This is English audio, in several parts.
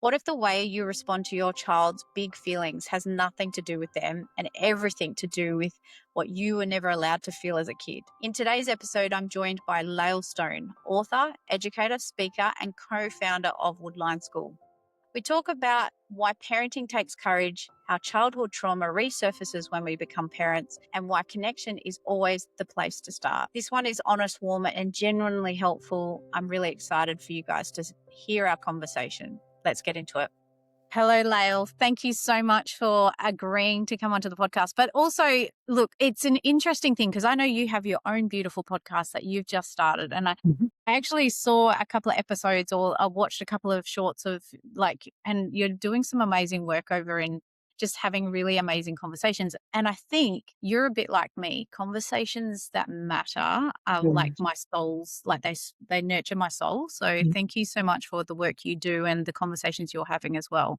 What if the way you respond to your child's big feelings has nothing to do with them and everything to do with what you were never allowed to feel as a kid? In today's episode, I'm joined by Lael Stone, author, educator, speaker, and co-founder of Woodline School. We talk about why parenting takes courage, how childhood trauma resurfaces when we become parents, and why connection is always the place to start. This one is honest, warm, and genuinely helpful. I'm really excited for you guys to hear our conversation. Let's get into it. Hello, Lael. Thank you so much for agreeing to come onto the podcast. But also, look, it's an interesting thing because I know you have your own beautiful podcast that you've just started. And I actually saw a couple of episodes or I watched a couple of shorts of and you're doing some amazing work over in just having really amazing conversations. And I think you're a bit like me. Conversations that matter are like my souls, like they nurture my soul. So thank you so much for the work you do and the conversations you're having as well.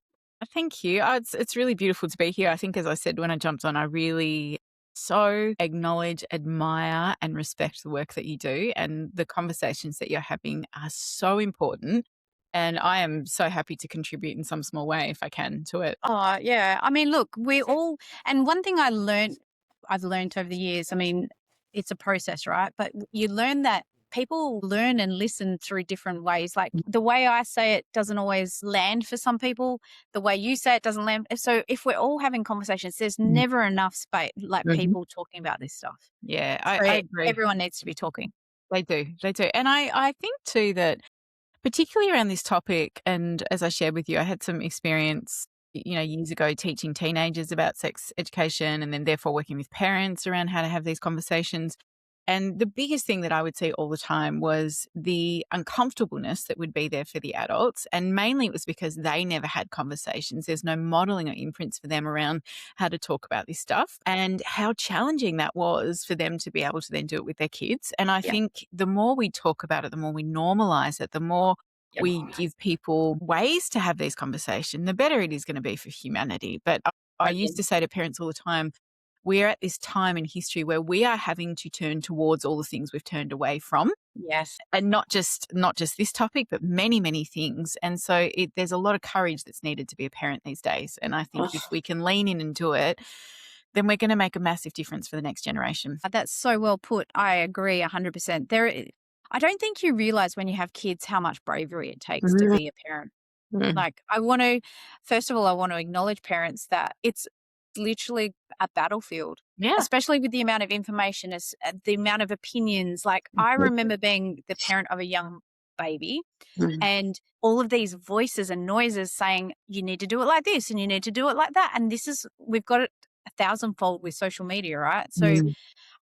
Thank you. It's really beautiful to be here. I think, as I said when I jumped on, I really so acknowledge, admire, and respect the work that you do, and the conversations that you're having are so important. And I am so happy to contribute in some small way if I can to it. Oh, yeah. I mean, look, and one thing I've learned over the years, I mean, it's a process, right? But you learn that people learn and listen through different ways. Like the way I say it doesn't always land for some people. The way you say it doesn't land. So if we're all having conversations, there's never enough space, people talking about this stuff. Yeah, So I agree. everyone needs to be talking. They do. And I think too that particularly around this topic, and as I shared with you, I had some experience, years ago teaching teenagers about sex education and then therefore working with parents around how to have these conversations. And the biggest thing that I would see all the time was the uncomfortableness that would be there for the adults. And mainly it was because they never had conversations. There's no modeling or imprints for them around how to talk about this stuff and how challenging that was for them to be able to then do it with their kids. And I think the more we talk about it, the more we normalize it, the more we give people ways to have these conversations, the better it is going to be for humanity. But I used to say to parents all the time, we're at this time in history where we are having to turn towards all the things we've turned away from. Yes. And not just this topic, but many, many things. And so there's a lot of courage that's needed to be a parent these days. And I think if we can lean in and do it, then we're going to make a massive difference for the next generation. That's so well put. I agree 100%. I don't think you realize when you have kids how much bravery it takes to be a parent. Like first of all, I want to acknowledge parents that it's literally a battlefield, especially with the amount of information, the amount of opinions. Like I remember being the parent of a young baby and all of these voices and noises saying, you need to do it like this and you need to do it like that. And we've got it 1,000-fold with social media, right? So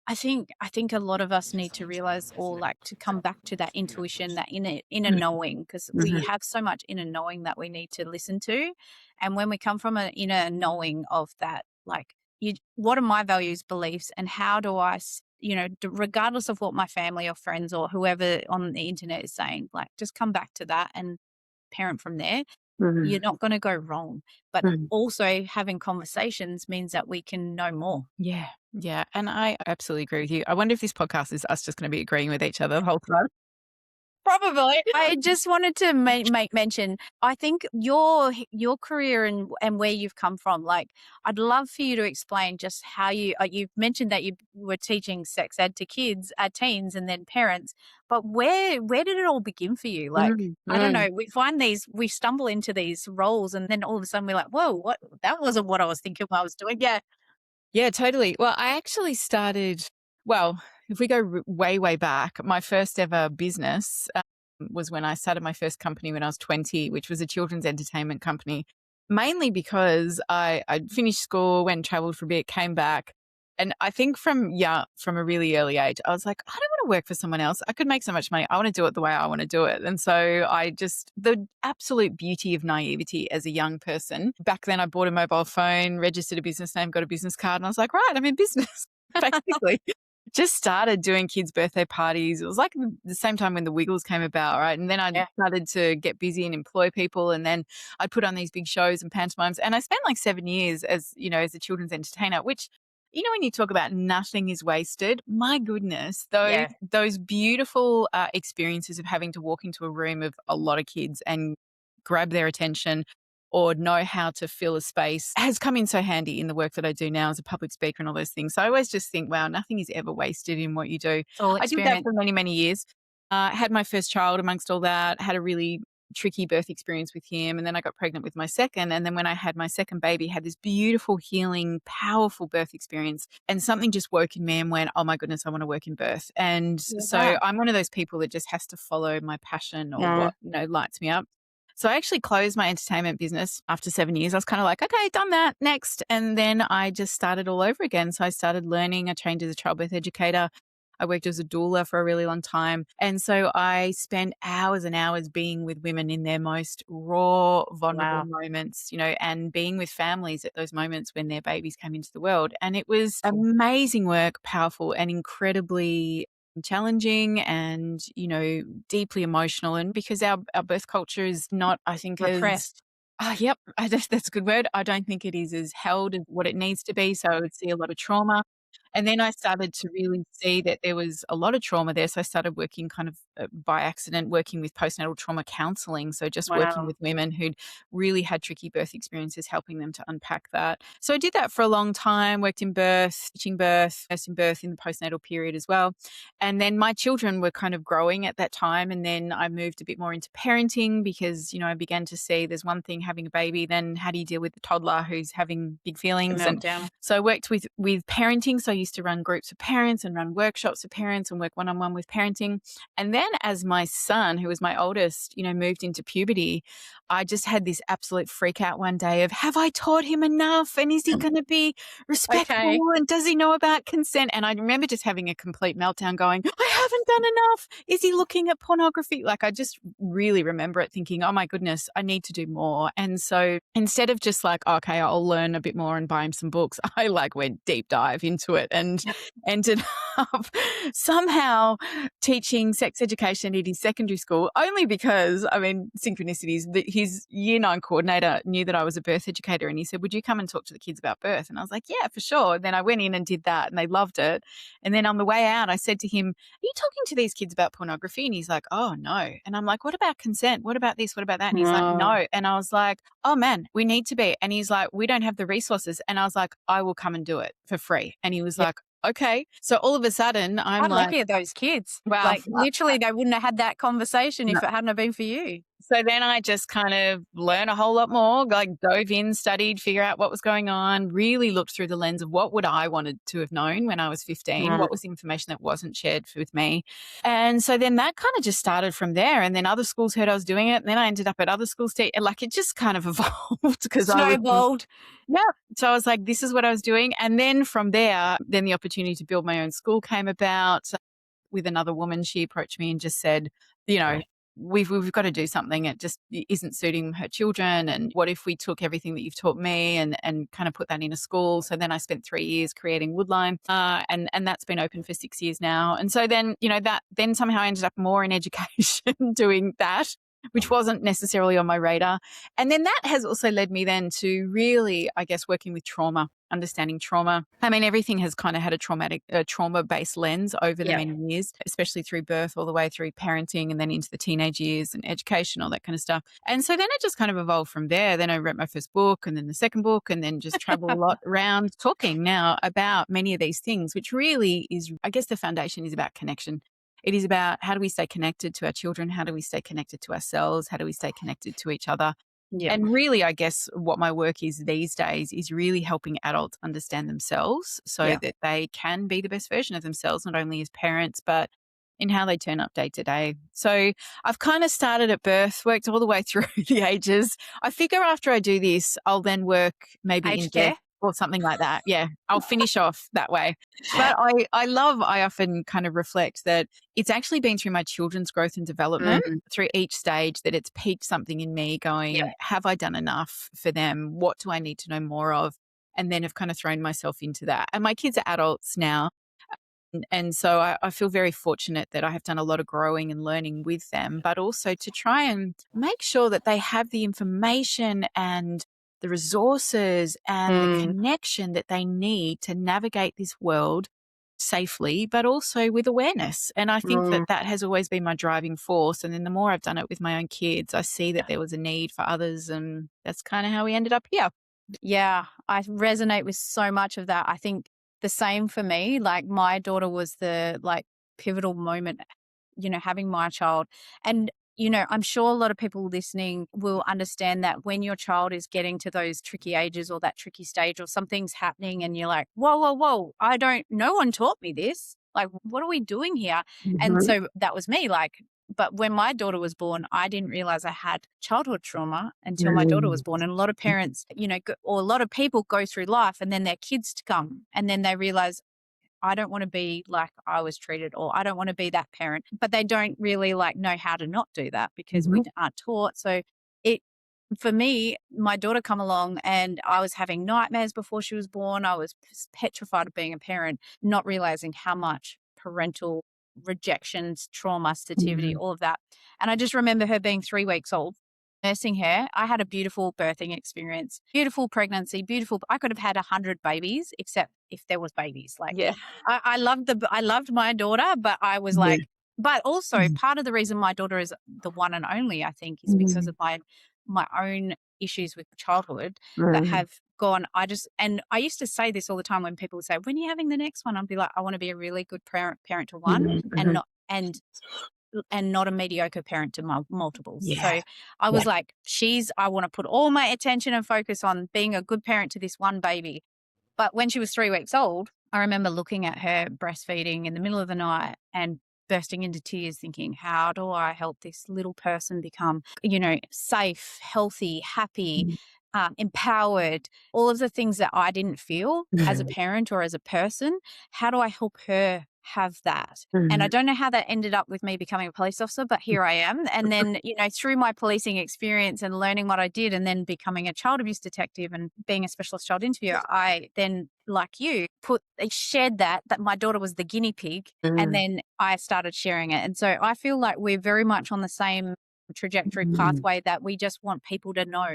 I think a lot of us need to realize to come back to that intuition, that inner knowing, because we have so much inner knowing that we need to listen to. And when we come from an inner knowing of that, what are my values, beliefs, and how do I, regardless of what my family or friends or whoever on the internet is saying, just come back to that and parent from there. You're not going to go wrong. But also having conversations means that we can know more. Yeah. And I absolutely agree with you. I wonder if this podcast is us just going to be agreeing with each other the whole time. Probably. I just wanted to make mention, I think your career and where you've come from, I'd love for you to explain just how you've mentioned that you were teaching sex ed to teens and then parents, but where did it all begin for you? I don't know, we stumble into these roles and then all of a sudden we're like, whoa, that wasn't what I was thinking I was doing. Yeah, totally. Well, I actually started, if we go way, way back, my first ever business was when I started my first company when I was 20, which was a children's entertainment company, mainly because I'd finished school, went and traveled for a bit, came back. And I think from a really early age, I was like, I don't want to work for someone else. I could make so much money. I want to do it the way I want to do it. And so the absolute beauty of naivety as a young person, back then I bought a mobile phone, registered a business name, got a business card, and I was like, right, I'm in business, basically. Just started doing kids' birthday parties. It was like the same time when the Wiggles came about, right? And then I started to get busy and employ people. And then I'd put on these big shows and pantomimes. And I spent 7 years as a children's entertainer, which, when you talk about nothing is wasted, my goodness, those beautiful experiences of having to walk into a room of a lot of kids and grab their attention or know how to fill a space has come in so handy in the work that I do now as a public speaker and all those things. So I always just think, wow, nothing is ever wasted in what you do. It's all I did that experience. for many, many years. Had my first child amongst all that, had a really tricky birth experience with him. And then I got pregnant with my second. And then when I had my second baby, had this beautiful, healing, powerful birth experience. And something just woke in me and went, oh my goodness, I want to work in birth. And so I'm one of those people that just has to follow my passion or what, lights me up. So I actually closed my entertainment business after 7 years. I was kind of like, okay, done that, next. And then I just started all over again. So I started learning. I trained as a childbirth educator. I worked as a doula for a really long time. And so I spent hours and hours being with women in their most raw, vulnerable moments, and being with families at those moments when their babies came into the world. And it was amazing work, powerful and incredibly challenging and, deeply emotional. And because our birth culture is not, I think, Repressed. Yep, that's a good word. I don't think it is as held as what it needs to be. So I would see a lot of trauma. And then I started to really see that there was a lot of trauma there. So I started working kind of by accident, working with postnatal trauma counseling. So just working with women who'd really had tricky birth experiences, helping them to unpack that. So I did that for a long time, worked in birth, teaching birth, nursing birth in the postnatal period as well. And then my children were kind of growing at that time. And then I moved a bit more into parenting because, I began to see there's one thing having a baby, then how do you deal with the toddler who's having big feelings? And so I worked with parenting. So I used to run groups of parents and run workshops for parents and work one-on-one with parenting. And then as my son, who was my oldest, moved into puberty, I just had this absolute freak out one day of, have I taught him enough? And is he going to be respectful? And does he know about consent? And I remember just having a complete meltdown going, I haven't done enough. Is he looking at pornography? Like I just really remember it thinking, oh my goodness, I need to do more. And so instead of just like, okay, I'll learn a bit more and buy him some books, I went deep dive into it and ended up somehow teaching sex education at his secondary school, only because, synchronicities, his year 9 coordinator knew that I was a birth educator and he said, would you come and talk to the kids about birth? And I was like, yeah, for sure. And then I went in and did that and they loved it. And then on the way out, I said to him, are you talking to these kids about pornography? And he's like, oh, no. And I'm like, what about consent? What about this? What about that? And he's like, no. And I was like, oh, man, we need to be. And he's like, we don't have the resources. And I was like, I will come and do it for free. And he was like, okay. So all of a sudden, I'm lucky at those kids. Wow. Like literally, they wouldn't have had that conversation if it hadn't have been for you. So then I just kind of learned a whole lot more, like dove in, studied, figure out what was going on, really looked through the lens of what would I wanted to have known when I was 15, what was the information that wasn't shared with me. And so then that kind of just started from there. And then other schools heard I was doing it. And then I ended up at other schools. Like it just kind of evolved because snowballed. So I was like, this is what I was doing. And then from there, then the opportunity to build my own school came about with another woman. She approached me and just said, we've got to do something. It just isn't suiting her children. And what if we took everything that you've taught me and kind of put that in a school? So then I spent 3 years creating Woodline, and that's been open for 6 years now. And so then, then somehow I ended up more in education doing that, which wasn't necessarily on my radar. And then that has also led me then to really, I guess, working with trauma, understanding trauma. Everything has kind of had a trauma-based lens over the many years, especially through birth all the way through parenting and then into the teenage years and education, all that kind of stuff. And so then it just kind of evolved from there. Then I wrote my first book and then the second book and then just travel a lot around talking now about many of these things, which really is, I guess the foundation is about connection. It is about how do we stay connected to our children? How do we stay connected to ourselves? How do we stay connected to each other? And really, I guess what my work is these days is really helping adults understand themselves so that they can be the best version of themselves, not only as parents, but in how they turn up day to day. So I've kind of started at birth, worked all the way through the ages. I figure after I do this, I'll then work maybe in death or something like that. Yeah, I'll finish off that way. But I often kind of reflect that it's actually been through my children's growth and development through each stage that it's piqued something in me going, have I done enough for them? What do I need to know more of? And then have kind of thrown myself into that. And my kids are adults now. And so I feel very fortunate that I have done a lot of growing and learning with them, but also to try and make sure that they have the information and the resources and the connection that they need to navigate this world safely, but also with awareness. And I think that that has always been my driving force. And then the more I've done it with my own kids, I see that there was a need for others. And that's kind of how we ended up here. Yeah, I resonate with so much of that. I think the same for me. Like my daughter was the pivotal moment, having my child. And, I'm sure a lot of people listening will understand that when your child is getting to those tricky ages or that tricky stage or something's happening and you're like, whoa, whoa, whoa, no one taught me this. Like, what are we doing here? And so that was me. But when my daughter was born, I didn't realize I had childhood trauma until my daughter was born. And a lot of parents, or a lot of people go through life and then their kids come and then they realize, I don't want to be like I was treated, or I don't want to be that parent. But they don't really know how to not do that because we aren't taught. So it, for me, my daughter come along and I was having nightmares before she was born. I was petrified of being a parent, not realizing how much parental rejections, trauma, sensitivity, all of that. And I just remember her being 3 weeks old, nursing her. I had a beautiful birthing experience, beautiful pregnancy, beautiful. I could have had 100 babies, except if there was babies. Yeah. I loved my daughter, but I was but also part of the reason my daughter is the one and only, I think, is because of my own issues with childhood that have gone. And I used to say this all the time when people would say, when are you having the next one? I'd be like, I want to be a really good parent to one and not a mediocre parent to multiples. Yeah. So I was like, I want to put all my attention and focus on being a good parent to this one baby. But when she was 3 weeks old, I remember looking at her breastfeeding in the middle of the night and bursting into tears thinking, how do I help this little person become, safe, healthy, happy, empowered, all of the things that I didn't feel as a parent or as a person. How do I help her have that? And I don't know how that ended up with me becoming a police officer, but here I am. And then, through my policing experience and learning what I did and then becoming a child abuse detective and being a specialist child interviewer, I then, like you, shared that my daughter was the guinea pig. And then I started sharing it. And so I feel like we're very much on the same trajectory pathway, that we just want people to know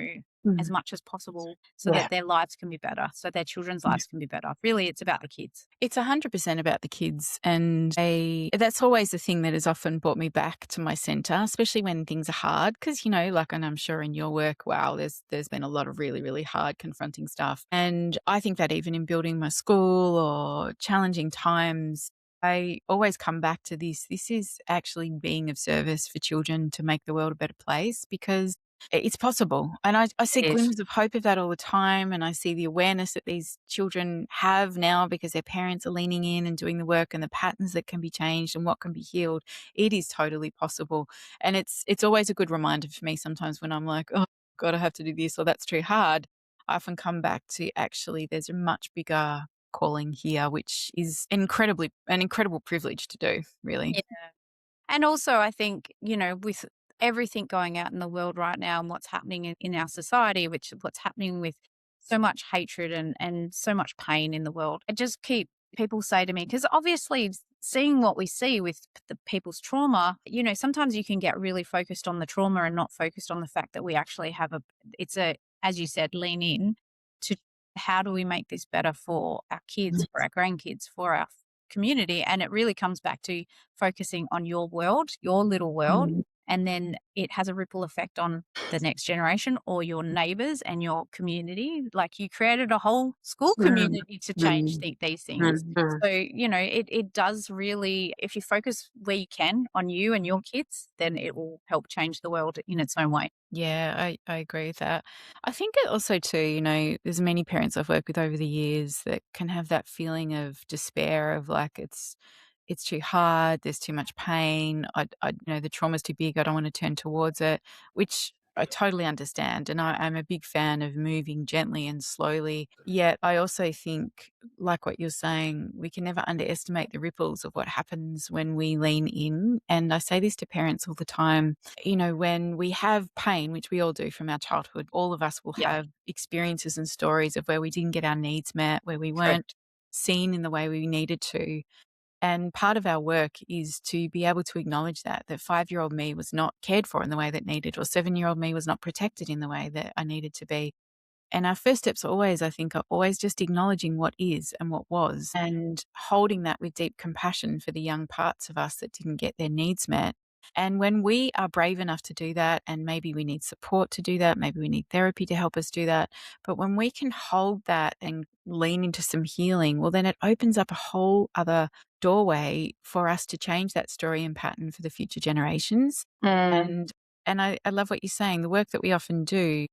as much as possible so that their lives can be better, so their children's lives can be better. Really, it's about the kids. It's 100% about the kids. And that's always the thing that has often brought me back to my centre, especially when things are hard. Because, and I'm sure in your work, wow, there's been a lot of really, really hard confronting stuff. And I think that even in building my school or challenging times, I always come back to this. This is actually being of service for children to make the world a better place, because it's possible. And I see glimmers of hope of that all the time. And I see the awareness that these children have now because their parents are leaning in and doing the work, and the patterns that can be changed and what can be healed. It is totally possible. And it's always a good reminder for me sometimes when I'm like, oh God, I have to do this, or that's too hard. I often come back to actually there's a much bigger calling here, which is an incredible privilege to do, really. Yeah. And also, I think, with everything going out in the world right now and what's happening in our society, what's happening with so much hatred and so much pain in the world, I just keep people say to me, because obviously seeing what we see with the people's trauma, sometimes you can get really focused on the trauma and not focused on the fact that we actually have as you said, lean in to how do we make this better for our kids, for our grandkids, for our community. And it really comes back to focusing on your world, your little world, and then it has a ripple effect on the next generation or your neighbors and your community. Like, you created a whole school community to change these things. So, it does really, if you focus where you can on you and your kids, then it will help change the world in its own way. Yeah, I agree with that. I think it also too, there's many parents I've worked with over the years that can have that feeling of despair of like it's too hard, there's too much pain, the trauma's too big, I don't want to turn towards it, which I totally understand. And I'm a big fan of moving gently and slowly. Yet I also think, like what you're saying, we can never underestimate the ripples of what happens when we lean in. And I say this to parents all the time, when we have pain, which we all do from our childhood, all of us will have experiences and stories of where we didn't get our needs met, where we weren't seen in the way we needed to. And part of our work is to be able to acknowledge that 5-year-old me was not cared for in the way that needed, or 7-year-old me was not protected in the way that I needed to be. And our first steps always, I think, are always just acknowledging what is and what was, and holding that with deep compassion for the young parts of us that didn't get their needs met. And when we are brave enough to do that, and maybe we need support to do that, maybe we need therapy to help us do that, but when we can hold that and lean into some healing, well, then it opens up a whole other doorway for us to change that story and pattern for the future generations. Mm, And I love what you're saying. The work that we often do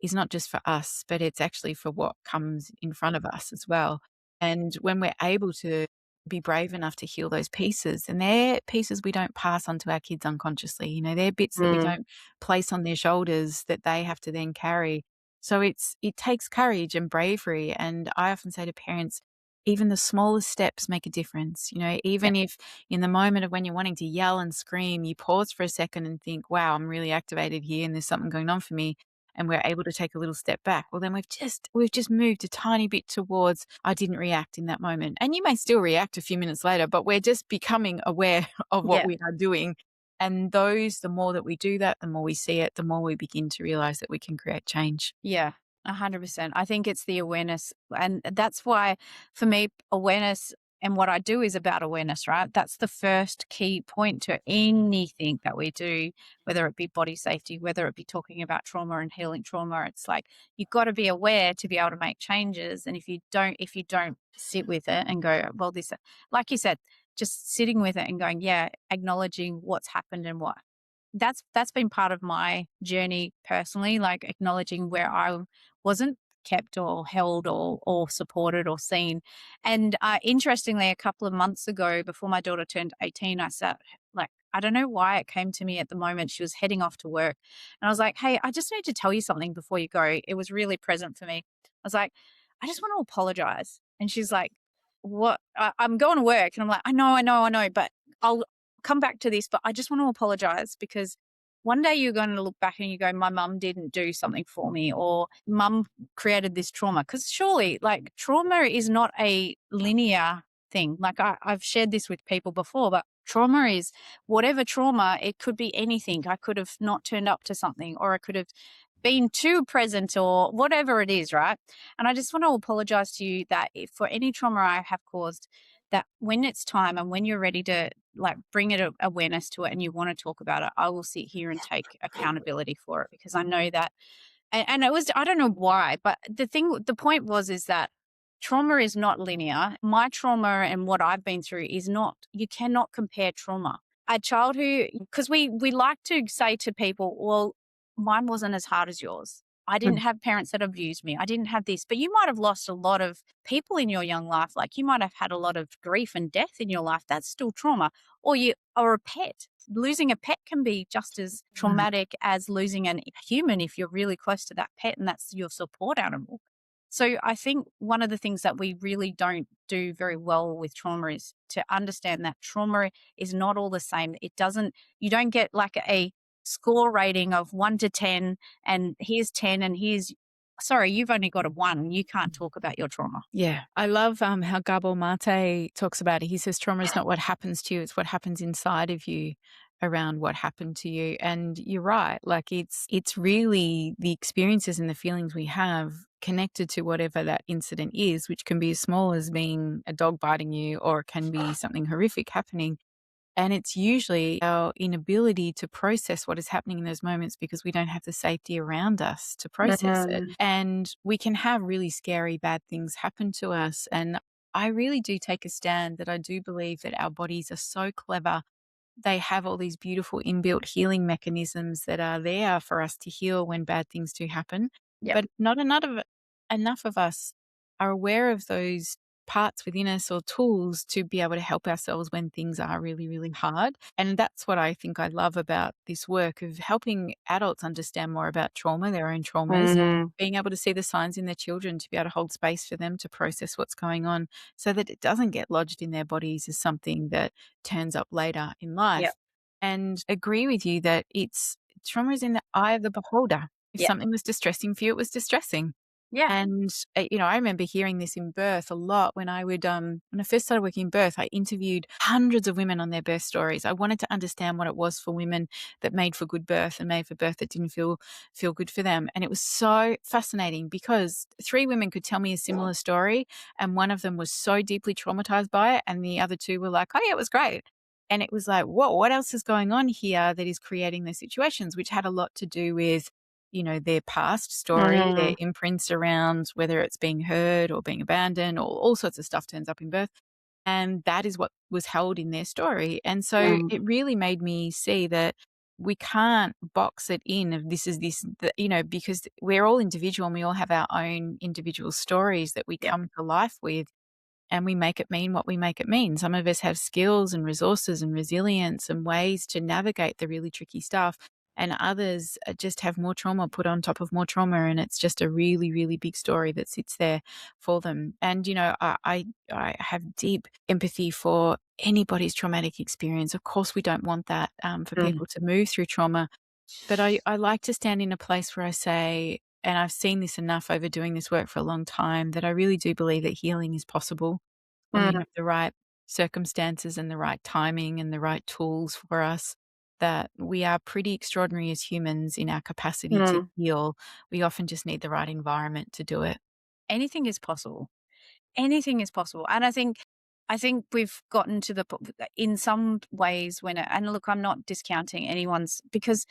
is not just for us, but it's actually for what comes in front of us as well. And when we're able to be brave enough to heal those pieces, and they're pieces we don't pass on to our kids unconsciously. They're bits that we mm, don't place on their shoulders that they have to then carry. So it takes courage and bravery. And I often say to parents, even the smallest steps make a difference. yeah, Even if in the moment of when you're wanting to yell and scream, you pause for a second and think, wow, I'm really activated here and there's something going on for me, and we're able to take a little step back, well, then we've just moved a tiny bit towards, I didn't react in that moment. And you may still react a few minutes later, but we're just becoming aware of what yeah. we are doing. And the more that we do that, the more we see it, the more we begin to realize that we can create change. Yeah, 100%. I think it's the awareness. And that's why, for me, awareness and what I do is about awareness, right? That's the first key point to anything that we do, whether it be body safety, whether it be talking about trauma and healing trauma. It's like you've got to be aware to be able to make changes. And if you don't sit with it and go, well, this, like you said, just sitting with it and going, yeah, acknowledging what's happened and what that's been part of my journey personally, like acknowledging where I wasn't kept or held or supported or seen. And interestingly, a couple of months ago, before my daughter turned 18, I sat like I don't know why it came to me at the moment. She was heading off to work, and I was like, "Hey, I just need to tell you something before you go." It was really present for me. I was like, "I just want to apologize," and she's like, "What?" I'm going to work, and I'm like, I know, but I'll come back to this, but I just want to apologize because one day you're going to look back and you go, my mum didn't do something for me, or mum created this trauma. Because surely, like, trauma is not a linear thing. Like, I've shared this with people before, but trauma is whatever trauma, it could be anything. I could have not turned up to something, or I could have been too present, or whatever it is, right? And I just want to apologize to you that if for any trauma I have caused, that when it's time and when you're ready to like bring it awareness to it and you want to talk about it, I will sit here and take accountability for it because I know that. And it was, I don't know why, but the point was, is that trauma is not linear. My trauma and what I've been through is not, you cannot compare trauma. A child who, because we like to say to people, well, mine wasn't as hard as yours. I didn't Mm. have parents that abused me. I didn't have this, but you might have lost a lot of people in your young life. Like you might have had a lot of grief and death in your life. That's still trauma. Or a pet. Losing a pet can be just as traumatic as losing a human if you're really close to that pet and that's your support animal. So I think one of the things that we really don't do very well with trauma is to understand that trauma is not all the same. You don't get like a score rating of 1 to 10 and here's 10 and sorry, you've only got a 1. You can't talk about your trauma. Yeah. I love how Gabor Mate talks about it. He says trauma is not what happens to you, it's what happens inside of you around what happened to you. And you're right. Like it's really the experiences and the feelings we have connected to whatever that incident is, which can be as small as being a dog biting you, or it can be something horrific happening. And it's usually our inability to process what is happening in those moments because we don't have the safety around us to process it. Mhm. And we can have really scary, bad things happen to us. And I really do take a stand that I do believe that our bodies are so clever. They have all these beautiful inbuilt healing mechanisms that are there for us to heal when bad things do happen. Yep. But not enough of us are aware of those parts within us or tools to be able to help ourselves when things are really, really hard. And that's what I think I love about this work of helping adults understand more about trauma, their own traumas, Mhm. being able to see the signs in their children, to be able to hold space for them to process what's going on so that it doesn't get lodged in their bodies as something that turns up later in Yep. life. And agree with you that trauma is in the eye of the beholder. If Yep. something was distressing for you, it was distressing. Yeah. And, I remember hearing this in birth a lot when when I first started working in birth, I interviewed hundreds of women on their birth stories. I wanted to understand what it was for women that made for good birth and made for birth that didn't feel good for them. And it was so fascinating because 3 women could tell me a similar story, and one of them was so deeply traumatized by it, and the other 2 were like, "Oh, yeah, it was great." And it was like, "Whoa, what else is going on here that is creating those situations?" Which had a lot to do with their past story, their Mm, imprints around whether it's being hurt or being abandoned or all sorts of stuff turns up in birth. And that is what was held in their story. And so mm, it really made me see that we can't box it in of this is this, because we're all individual and we all have our own individual stories that we yeah. come to life with, and we make it mean what we make it mean. Some of us have skills and resources and resilience and ways to navigate the really tricky stuff. And others just have more trauma put on top of more trauma. And it's just a really, really big story that sits there for them. And, I have deep empathy for anybody's traumatic experience. Of course, we don't want that for Mm, people to move through trauma. But I like to stand in a place where I say, and I've seen this enough over doing this work for a long time, that I really do believe that healing is possible when we mm, have the right circumstances and the right timing and the right tools for us, that we are pretty extraordinary as humans in our capacity to mm. heal. We often just need the right environment to do it. Anything is possible. Anything is possible. And I think we've gotten to the in some ways when and look, I'm not discounting anyone's, because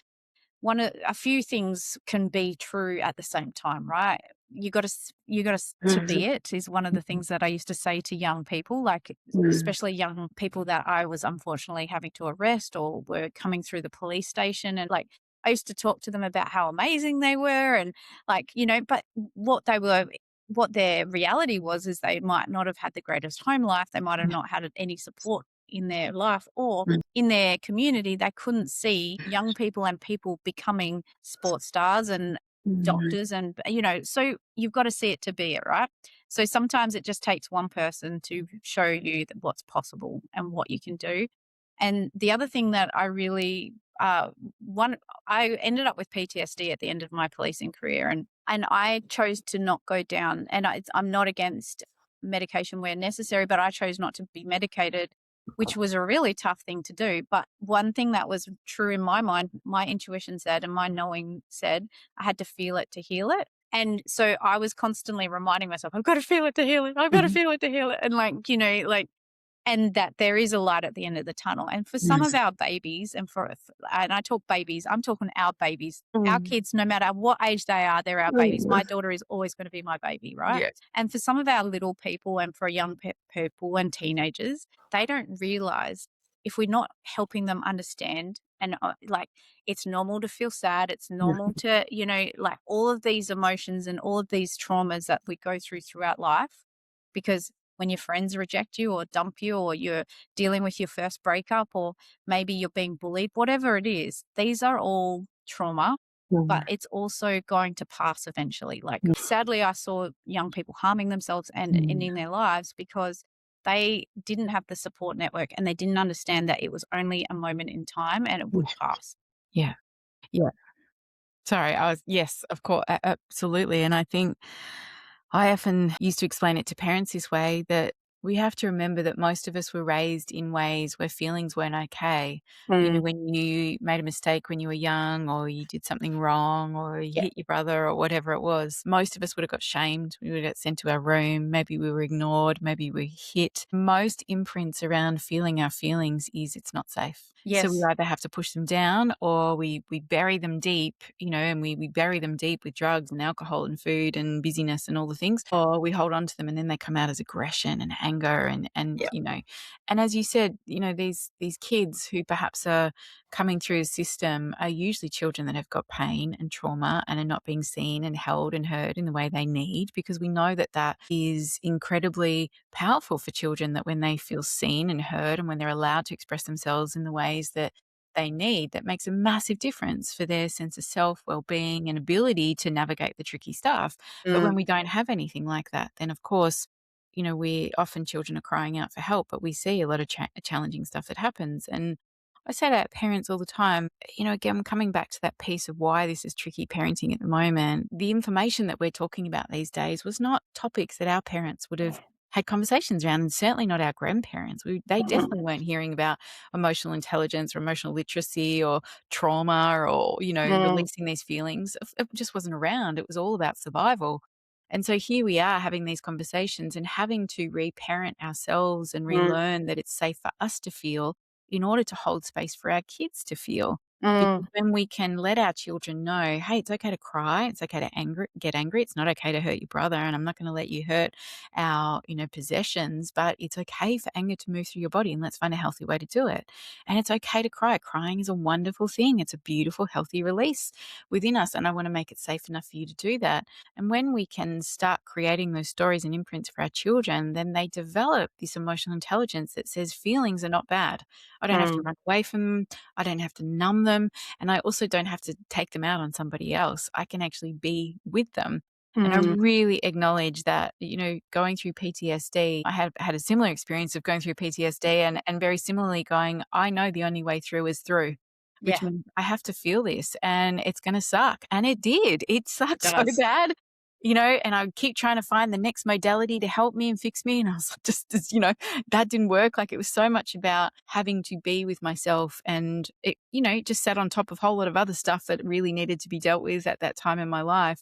a few things can be true at the same time, right? You got to be it is one of the Mhm. things that I used to say to young people, like Mm. especially young people that I was unfortunately having to arrest or were coming through the police station, and like I used to talk to them about how amazing they were, and like but what their reality was is they might not have had the greatest home life, they might have Yeah. not had any support in their life, or Mm. in their community, they couldn't see young people and people becoming sports stars and Mhm. doctors. And, so you've got to see it to be it, right? So sometimes it just takes one person to show you that what's possible and what you can do. And the other thing that I really, one, I ended up with PTSD at the end of my policing career, and I chose to not go down. And I'm not against medication where necessary, but I chose not to be medicated, which was a really tough thing to do. But one thing that was true in my mind, my intuition said, and my knowing said, I had to feel it to heal it. And so I was constantly reminding myself, I've got to feel it to heal it. I've got to Mhm. feel it to heal it. And and that there is a light at the end of the tunnel. And for some of Yes. our babies, and I talk babies, I'm talking our babies, our Mm. kids, no matter what age they are, they're our babies. Mm. My daughter is always going to be my baby, right? Yes. And for some of our little people and for young people and teenagers, they don't realize, if we're not helping them understand, and like it's normal to feel sad, it's Yeah. normal to, like all of these emotions and all of these traumas that we go throughout life, because when your friends reject you or dump you, or you're dealing with your first breakup, or maybe you're being bullied, whatever it is, these are all trauma, but Mm. it's also going to pass eventually. Like, sadly, I saw young people harming themselves and Mm. ending their lives because they didn't have the support network and they didn't understand that it was only a moment in time and it would pass. Yeah. Yeah. Sorry, yes, of course, absolutely. And I think I often used to explain it to parents this way, that we have to remember that most of us were raised in ways where feelings weren't okay. Mm, When you made a mistake when you were young, or you did something wrong, or you yeah. hit your brother, or whatever it was, most of us would have got shamed. We would have got sent to our room. Maybe we were ignored. Maybe we were hit. Most imprints around feeling our feelings is it's not safe. So we Yes. either have to push them down, or we bury them deep, and we bury them deep with drugs and alcohol and food and busyness and all the things, or we hold on to them and then they come out as aggression and anger and Yeah. and as you said, these kids who perhaps are coming through the system are usually children that have got pain and trauma and are not being seen and held and heard in the way they need, because we know that that is incredibly powerful for children, that when they feel seen and heard and when they're allowed to express themselves in the ways that they need, that makes a massive difference for their sense of self, well-being and ability to navigate the tricky stuff. But when Mm, we don't have anything like that, then of course, we often children are crying out for help, but we see a lot of challenging stuff that happens. And I say to parents all the time, again, coming back to that piece of why this is tricky parenting at the moment, the information that we're talking about these days was not topics that our parents would have had conversations around, and certainly not our grandparents. They definitely weren't hearing about emotional intelligence or emotional literacy or trauma or, Mm, releasing these feelings. It just wasn't around. It was all about survival. And so here we are having these conversations and having to reparent ourselves and mm, relearn that it's safe for us to feel in order to hold space for our kids to feel. mm, Because when we can let our children know, hey, it's okay to cry, it's okay to get angry, it's not okay to hurt your brother, and I'm not going to let you hurt our, possessions, but it's okay for anger to move through your body, and let's find a healthy way to do it. And it's okay to cry. Crying is a wonderful thing. It's a beautiful, healthy release within us, and I want to make it safe enough for you to do that. And when we can start creating those stories and imprints for our children, then they develop this emotional intelligence that says feelings are not bad. I don't have to mm, run away from them. I don't have to numb them. And I also don't have to take them out on somebody else. I can actually be with them. And I mm. really acknowledge that, going through PTSD, I have had a similar experience of going through PTSD and very similarly going, I know the only way through is through, which Yeah, means I have to feel this and it's going to suck. And it did. It it sucked so does. bad. And I would keep trying to find the next modality to help me and fix me. And I was like, that didn't work. Like, it was so much about having to be with myself, and it, just sat on top of a whole lot of other stuff that really needed to be dealt with at that time in my life.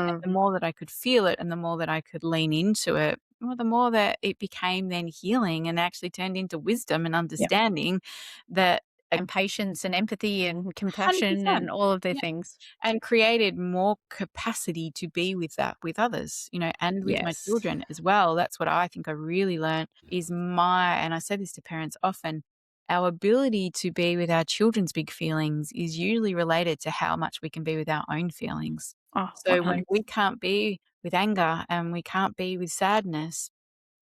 And Mm, the more that I could feel it and the more that I could lean into it, well, the more that it became then healing and actually turned into wisdom and Yeah. understanding that And patience and empathy and compassion 100%. and all of the Yeah. things. And created more capacity to be with that with others, and with my Yes. children as well. That's what I think I really learned is and I say this to parents often, our ability to be with our children's big feelings is usually related to how much we can be with our own feelings. Oh, So when 100. we can't be with anger and we can't be with sadness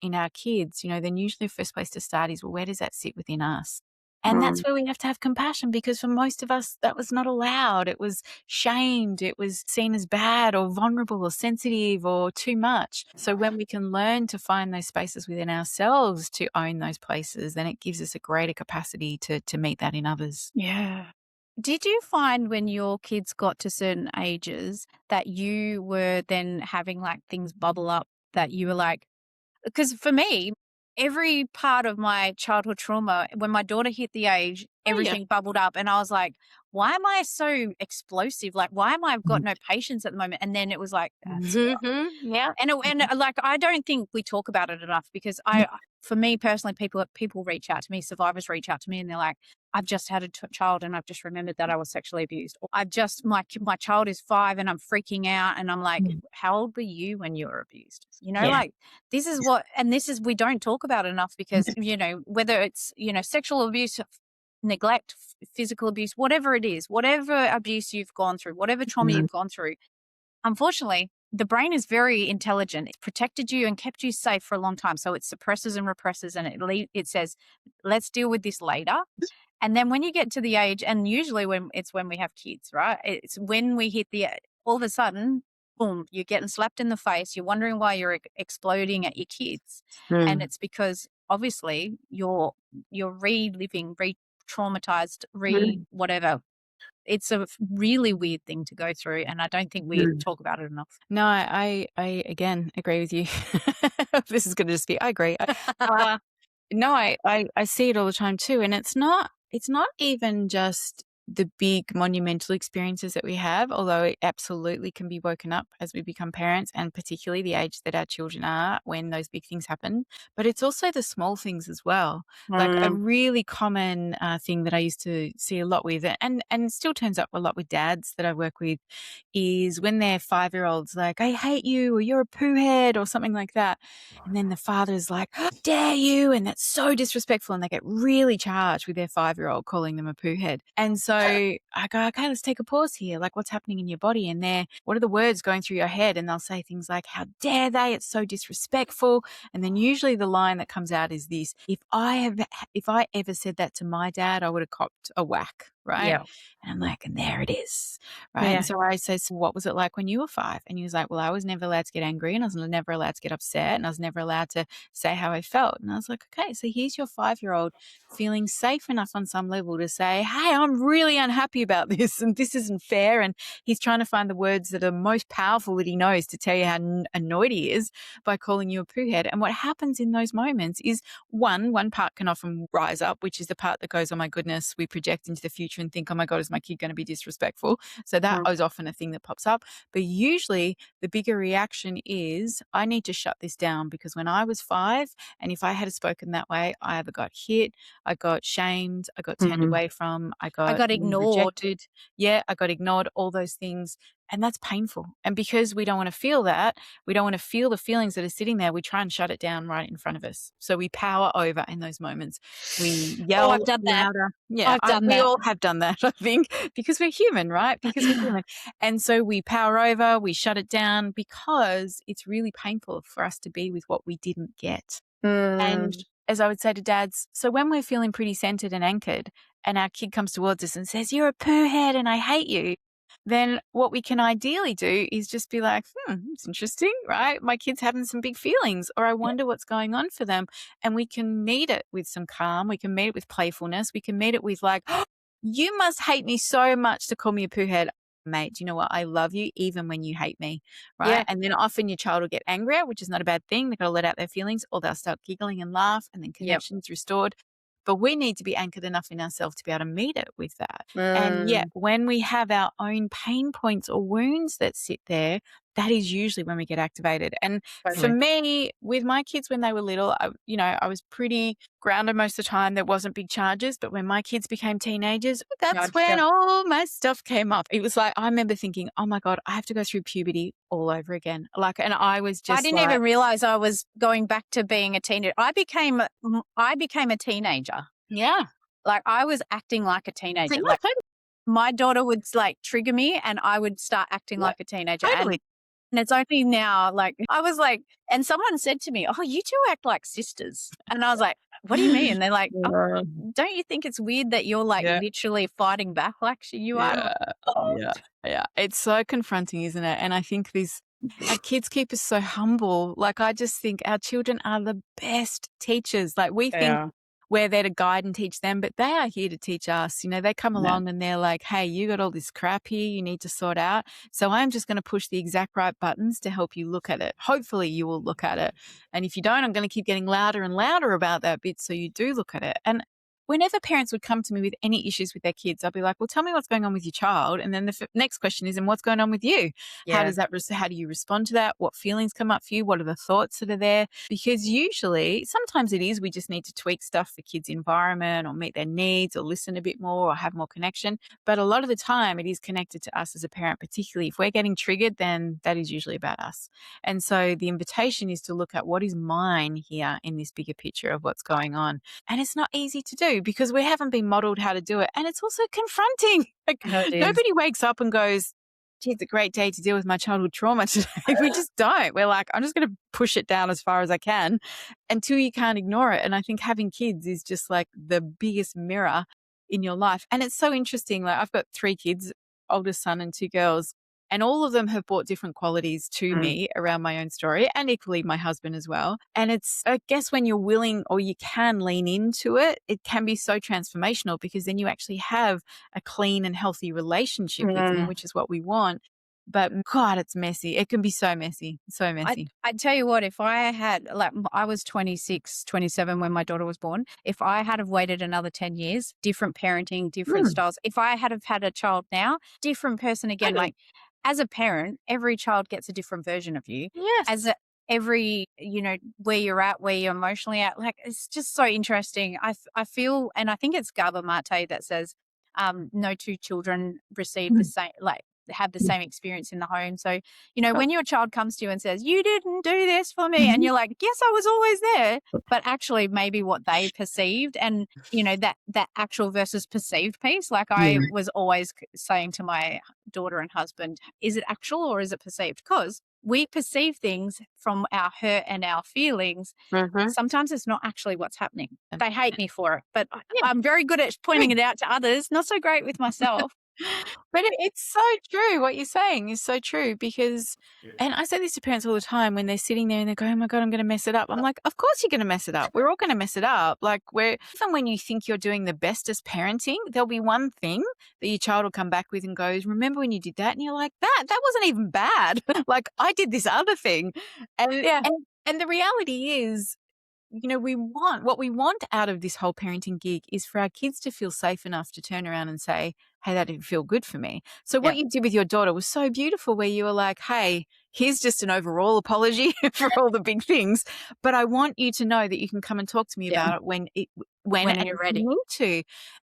in our kids, then usually the first place to start is, well, where does that sit within us? And that's mm. where we have to have compassion, because for most of us, that was not allowed. It was shamed. It was seen as bad or vulnerable or sensitive or too much. So when we can learn to find those spaces within ourselves to own those places, then it gives us a greater capacity to meet that in others. Yeah. Did you find when your kids got to certain ages that you were then having like things bubble up that you were like, because for me, every part of my childhood trauma, when my daughter hit the age, Oh, yeah. everything bubbled up. And I was like, why am I so explosive? Like, why am I got Mhm. no patience at the moment? And then it was like, that's why. Mhm. Yeah. Like, I don't think we talk about it enough because for me personally, people reach out to me, survivors reach out to me, and they're like, "I've just had a child, and I've just remembered that I was sexually abused." Or, "I've just my child is 5, and I'm freaking out," and I'm like, Mm. "How old were you when you were abused?" Yeah. Like this is we don't talk about enough because whether it's sexual abuse, neglect, physical abuse, whatever it is, whatever abuse you've gone through, whatever trauma Mm. you've gone through. Unfortunately, the brain is very intelligent. It's protected you and kept you safe for a long time. So it suppresses and represses and it says, let's deal with this later. And then when you get to the age, and usually when we have kids, right? It's when we hit all of a sudden, boom, you're getting slapped in the face. You're wondering why you're exploding at your kids. And Mm, it's because obviously you're reliving, re-traumatized, mm, whatever. It's a really weird thing to go through, and I don't think we mm. talk about it enough. No, I again agree with you. This is gonna just be I agree. Uh, no, I see it all the time too, and it's not even just the big monumental experiences that we have, although it absolutely can be woken up as we become parents, and particularly the age that our children are when those big things happen. But it's also the small things as well. Like a Mm, really common thing that I used to see a lot with, and still turns up a lot with dads that I work with, is when their 5-year-old's like, "I hate you," or "You're a poo head," or something like that. And then the father's like, "Dare you?" And that's so disrespectful. And they get really charged with their 5-year-old calling them a poo head. And so I go, okay, let's take a pause here. Like, what's happening in your body? And what are the words going through your head? And they'll say things like, "How dare they? It's so disrespectful." And then usually the line that comes out is this: if I ever said that to my dad, I would have copped a whack. right? Yeah. And I'm like, and there it is, right? Yeah. And so I say, so what was it like when you were 5? And he was like, well, I was never allowed to get angry, and I was never allowed to get upset, and I was never allowed to say how I felt. And I was like, okay, so here's your 5-year-old feeling safe enough on some level to say, hey, I'm really unhappy about this, and this isn't fair. And he's trying to find the words that are most powerful that he knows to tell you how annoyed he is by calling you a poo head. And what happens in those moments is one part can often rise up, which is the part that goes, oh my goodness, we project into the future and think, oh my God, is my kid going to be disrespectful? So that is often a thing that pops up. But usually the bigger reaction is, I need to shut this down, because when I was 5, and if I had spoken that way, I either got hit, I got shamed, I got turned away from, I I got got ignored. rejected. Yeah, I got ignored, all those things. And that's painful. And because we don't want to feel that, we don't want to feel the feelings that are sitting there, we try and shut it down right in front of us. So we power over in those moments. We Oh, yell I've done that. louder. Yeah, I've done we that. all have done that, I think, because we're human, right? Because we're human. And so we power over, we shut it down, because it's really painful for us to be with what we didn't get. And as I would say to dads, so when we're feeling pretty centered and anchored, and our kid comes towards us and says, you're a poo head and I hate you, then what we can ideally do is just be like, it's interesting, right? My kid's having some big feelings, or I wonder what's going on for them. And we can meet it with some calm. We can meet it with playfulness. We can meet it with like, oh, you must hate me so much to call me a poo head. Mate, do you know what? I love you even when you hate me, right? Yeah. And then often your child will get angrier, which is not a bad thing. They've got to let out their feelings, or they'll start giggling and laugh, and then connection's restored. But we need to be anchored enough in ourselves to be able to meet it with that. And yet, when we have our own pain points or wounds that sit there, that is usually when we get activated. And for me, with my kids when they were little, I was pretty grounded most of the time. There wasn't big charges. But when my kids became teenagers, that's when all my stuff came up. It was like, I remember thinking, oh my God, I have to go through puberty all over again. And I was just I didn't even realize I was going back to being a teenager. I became a teenager. Yeah. Like, I was acting like a teenager. Yeah, like my daughter would like trigger me and I would start acting like a teenager. totally. And it's only now, like, I was like, and someone said to me, oh, you two act like sisters. And I was like, what do you mean? And they're like, oh, don't you think it's weird that you're like literally fighting back like you are? Yeah. It's so confronting, isn't it? And I think our kids keep us so humble. Like, I just think our children are the best teachers. Like, we think we're there to guide and teach them, but they are here to teach us. They come along and they're like, hey, you got all this crap here you need to sort out. So I'm just going to push the exact right buttons to help you look at it. Hopefully you will look at it. And if you don't, I'm going to keep getting louder and louder about that bit so you do look at it. And whenever parents would come to me with any issues with their kids, I'll be like, well, tell me what's going on with your child. And then the next question is, and what's going on with you? How do you respond to that? What feelings come up for you? What are the thoughts that are there? Because usually, sometimes it is, we just need to tweak stuff for kids' environment or meet their needs or listen a bit more or have more connection. But a lot of the time it is connected to us as a parent, particularly if we're getting triggered, then that is usually about us. And so the invitation is to look at what is mine here in this bigger picture of what's going on. And it's not easy to do because we haven't been modeled how to do it. And it's also confronting. Like, nobody wakes up and goes, gee, it's a great day to deal with my childhood trauma today. We just don't. We're like, I'm just going to push it down as far as I can until you can't ignore it. And I think having kids is just like the biggest mirror in your life. And it's so interesting. Like, I've got 3 kids, oldest son and 2 girls. And all of them have brought different qualities to me around my own story, and equally my husband as well. And it's, I guess, when you're willing or you can lean into it, it can be so transformational because then you actually have a clean and healthy relationship with them, which is what we want. But God, it's messy. It can be so messy, so messy. I tell you what, if I had, like, I was 26, 27 when my daughter was born. If I had have waited another 10 years, different parenting, different styles. If I had have had a child now, different person again. Like, as a parent, every child gets a different version of you. Yes. Every, where you're at, where you're emotionally at, like, it's just so interesting. I feel, and I think it's Gaba Mate that says, no 2 children receive the same, like, have the same experience in the home. So, when your child comes to you and says, you didn't do this for me, and you're like, yes, I was always there, but actually maybe what they perceived and, that actual versus perceived piece. Like, I was always saying to my daughter and husband, is it actual or is it perceived? Because we perceive things from our hurt and our feelings. Mhm. Sometimes it's not actually what's happening. They hate me for it, but Yeah. I'm very good at pointing it out to others, not so great with myself. But it's so true. What you're saying is so true because, and I say this to parents all the time when they're sitting there and they go, "Oh my God, I'm going to mess it up." I'm like, "Of course you're going to mess it up. We're all going to mess it up." Like, even when you think you're doing the best as parenting, there'll be one thing that your child will come back with and goes, "Remember when you did that?" And you're like, "That wasn't even bad. Like, I did this other thing." And, Yeah. and the reality is, what we want out of this whole parenting gig is for our kids to feel safe enough to turn around and say, "Hey, that didn't feel good for me." So Yeah. what you did with your daughter was so beautiful, where you were like, "Hey, here's just an overall apology for all the big things, but I want you to know that you can come and talk to me Yeah. about it when When and you're if ready. you need to."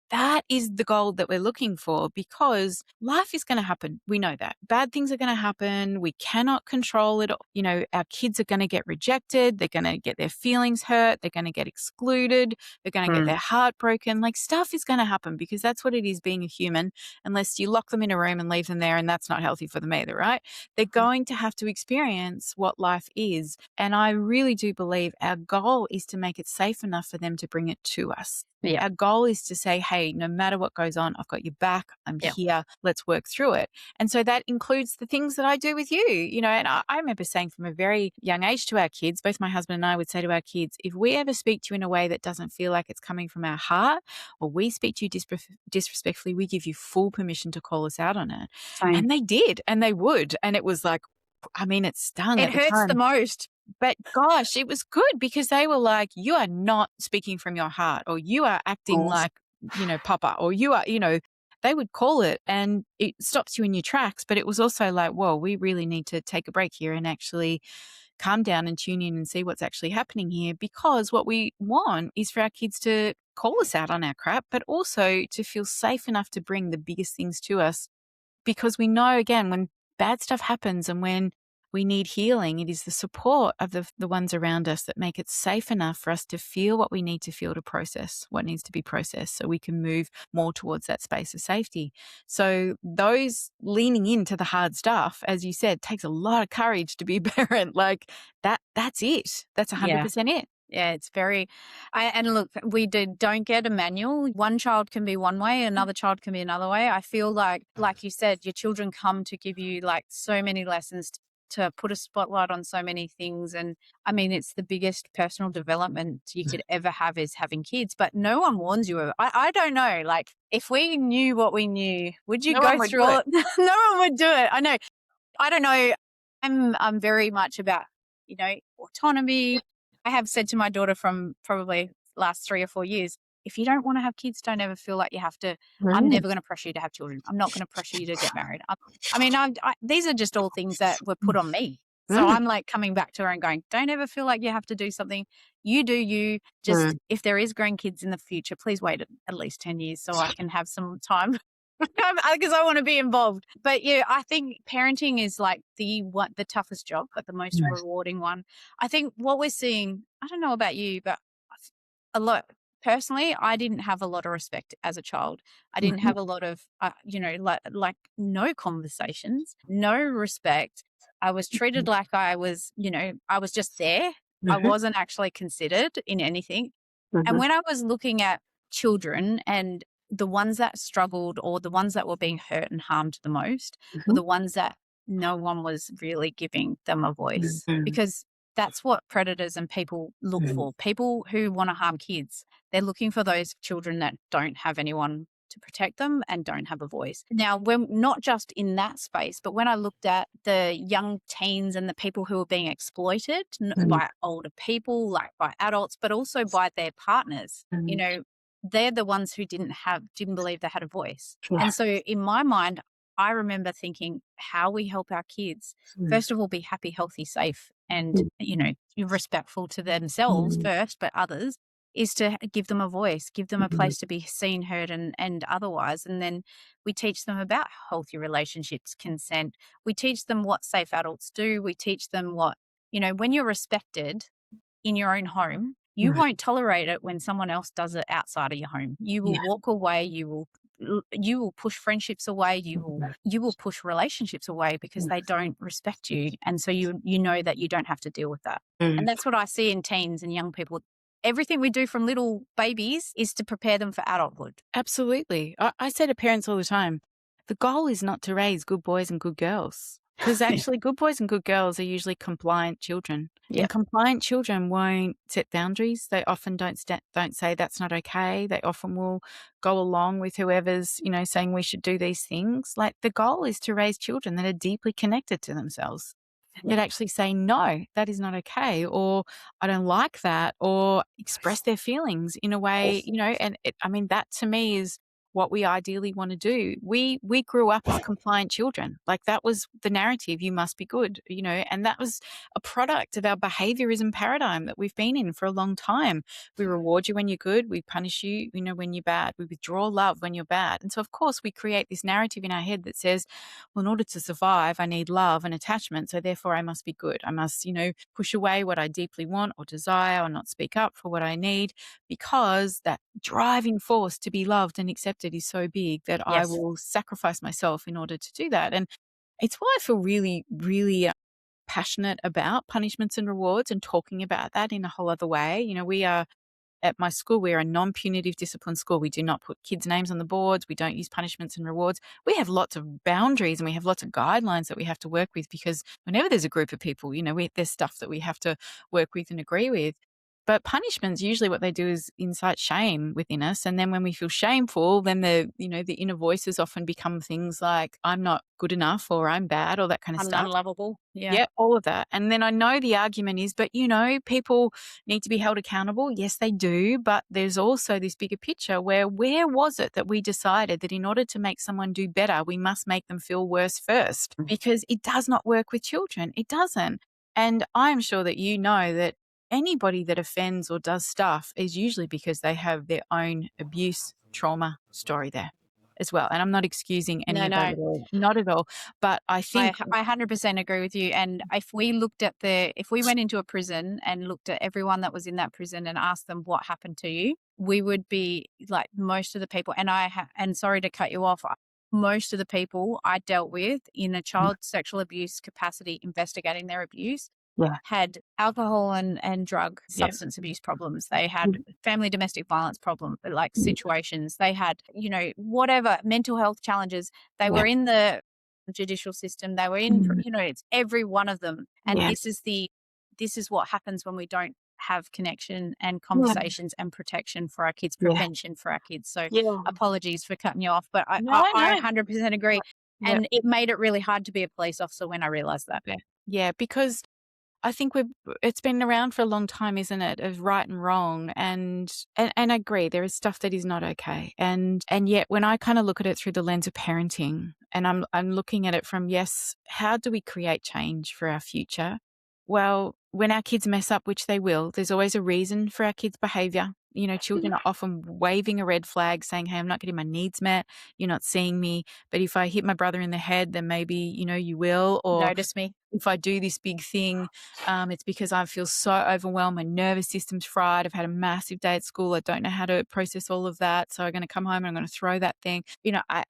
That is the goal that we're looking for, because life is going to happen. We know that. Bad things are going to happen. We cannot control it. Our kids are going to get rejected. They're going to get their feelings hurt. They're going to get excluded. They're going to get their heart broken. Like, stuff is going to happen, because that's what it is being a human, unless you lock them in a room and leave them there, and that's not healthy for them either, right? They're going to have to experience what life is. And I really do believe our goal is to make it safe enough for them to bring it to us. Yeah. Our goal is to say, "Hey, no matter what goes on, I've got your back. I'm Yeah. here. Let's work through it." And so that includes the things that I do with you, and I remember saying from a very young age to our kids, both my husband and I would say to our kids, if we ever speak to you in a way that doesn't feel like it's coming from our heart, or we speak to you disrespectfully, we give you full permission to call us out on it. Same. And they did, and they would. And it was like, it stung It at the hurts the time. most. But gosh, it was good, because they were like, "You are not speaking from your heart," or "You are acting Balls. like, Papa," or "You are," they would call it, and it stops you in your tracks. But it was also like, whoa, we really need to take a break here and actually calm down and tune in and see what's actually happening here. Because what we want is for our kids to call us out on our crap, but also to feel safe enough to bring the biggest things to us, because we know, again, when bad stuff happens and when we need healing, it is the support of the ones around us that make it safe enough for us to feel what we need to feel, to process what needs to be processed, so we can move more towards that space of safety. So those leaning into the hard stuff, as you said, takes a lot of courage to be a parent. Like, that's it. That's 100% it. Yeah, it's and look, don't get a manual. One child can be one way, another child can be another way. I feel like you said, your children come to give you like so many lessons, to put a spotlight on so many things. And it's the biggest personal development you could ever have, is having kids, but no one warns you of it. I don't know, like, if we knew what we knew, would you No one go would through do all it. it? No one would do it. I know. I don't know. I'm very much about, autonomy. I have said to my daughter from probably last 3 or 4 years, if you don't want to have kids, don't ever feel like you have to. I'm Mm. never going to pressure you to have children. I'm not going to pressure you to get married. These are just all things that were put on me. So Mm. I'm like coming back to her and going, don't ever feel like you have to do something. You do you. Just, Mm. if there is grandkids in the future, please wait at least 10 years so I can have some time, because I want to be involved. But yeah, I think parenting is like the toughest job, but the most rewarding one. I think what we're seeing, I don't know about you, but a lot personally, I didn't have a lot of respect as a child. I didn't have a lot of, like no conversations, no respect. I was treated like I was, I was just there. I wasn't actually considered in anything. And when I was looking at children, and the ones that struggled, or the ones that were being hurt and harmed the most, were the ones that no one was really giving them a voice, because that's what predators and people look for. People who want to harm kids, they're looking for those children that don't have anyone to protect them and don't have a voice. Now, when not just in that space, but when I looked at the young teens and the people who were being exploited by older people, like by adults, but also by their partners, they're the ones who didn't believe they had a voice. And so in my mind, I remember thinking, how we help our kids, first of all, be happy, healthy, safe, and, respectful to themselves first, but others, is to give them a voice, give them a place to be seen, heard, and otherwise. And then we teach them about healthy relationships, consent. We teach them what safe adults do. We teach them what, when you're respected in your own home, you won't tolerate it when someone else does it outside of your home. You will walk away. You will you will push friendships away. You will push relationships away because they don't respect you. And so you know that you don't have to deal with that. And that's what I see in teens and young people. Everything we do from little babies is to prepare them for adulthood. Absolutely. I say to parents all the time, the goal is not to raise good boys and good girls, because actually good boys and good girls are usually compliant children. Yep. And compliant children won't set boundaries. They often don't say that's not okay. They often will go along with whoever's, saying we should do these things. Like, the goal is to raise children that are deeply connected to themselves, that actually say, no, that is not okay, or I don't like that, or express their feelings in a way, and that to me is what we ideally want to do. We grew up as compliant children. Like, that was the narrative, you must be good, and that was a product of our behaviorism paradigm that we've been in for a long time. We reward you when you're good, we punish you, when you're bad, we withdraw love when you're bad. And so of course we create this narrative in our head that says, well, in order to survive, I need love and attachment. So therefore I must be good. I must, push away what I deeply want or desire, or not speak up for what I need, because that driving force to be loved and accepted is so big that I Yes. will sacrifice myself in order to do that. And it's why I feel really, really passionate about punishments and rewards and talking about that in a whole other way. We are at my school, we're a non-punitive discipline school. We do not put kids' names on the boards. We don't use punishments and rewards. We have lots of boundaries and we have lots of guidelines that we have to work with, because whenever there's a group of people, there's stuff that we have to work with and agree with. But punishments, usually what they do is incite shame within us. And then when we feel shameful, then the inner voices often become things like, I'm not good enough, or I'm bad, or that kind of stuff. Unlovable. Yeah. Yeah, all of that. And then I know the argument is, but people need to be held accountable. Yes, they do. But there's also this bigger picture where was it that we decided that in order to make someone do better, we must make them feel worse first? Because it does not work with children. It doesn't. And I'm sure that that anybody that offends or does stuff is usually because they have their own abuse trauma story there as well. And I'm not excusing any of that at all. Not at all. But I think I 100% agree with you. And if we went into a prison and looked at everyone that was in that prison and asked them what happened to you, we would be like, most of the people, and sorry to cut you off, most of the people I dealt with in a child sexual abuse capacity investigating their abuse had alcohol and drug substance abuse problems. They had family domestic violence problems, like situations. They had, whatever mental health challenges. They were in the judicial system. They were in, it's every one of them. And this is what happens when we don't have connection and conversations and protection for our kids, prevention for our kids. So apologies for cutting you off, but I 100% agree. And it made it really hard to be a police officer when I realized that. Yeah, because I think it's been around for a long time, isn't it, of right and wrong, and I agree there is stuff that is not okay, and yet when I kind of look at it through the lens of parenting, and I'm looking at it from, yes, how do we create change for our future? Well, when our kids mess up, which they will, there's always a reason for our kids' behavior. Children are often waving a red flag saying, hey, I'm not getting my needs met. You're not seeing me. But if I hit my brother in the head, then maybe, you will. Or notice me. If I do this big thing, it's because I feel so overwhelmed. My nervous system's fried. I've had a massive day at school. I don't know how to process all of that. So I'm going to come home and I'm going to throw that thing.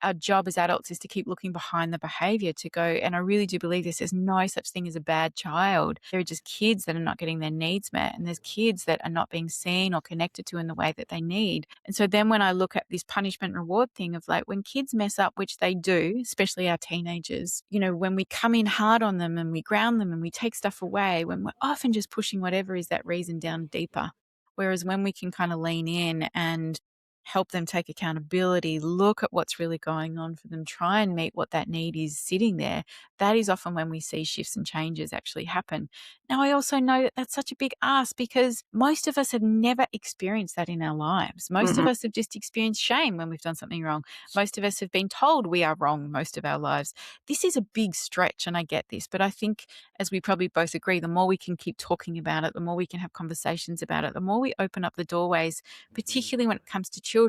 Our job as adults is to keep looking behind the behavior to go, and I really do believe this, there's no such thing as a bad child. There are just kids that are not getting their needs met, and there's kids that are not being seen or connected to in the way that they need. And so then when I look at this punishment reward thing of, like, when kids mess up, which they do, especially our teenagers, when we come in hard on them and we ground them and we take stuff away, when we're often just pushing whatever is that reason down deeper. Whereas when we can kind of lean in and help them take accountability, look at what's really going on for them, try and meet what that need is sitting there, that is often when we see shifts and changes actually happen. Now, I also know that that's such a big ask, because most of us have never experienced that in our lives. Most of us have just experienced shame when we've done something wrong. Most of us have been told we are wrong most of our lives. This is a big stretch, and I get this, but I think, as we probably both agree, the more we can keep talking about it, the more we can have conversations about it, the more we open up the doorways, particularly when it comes to children,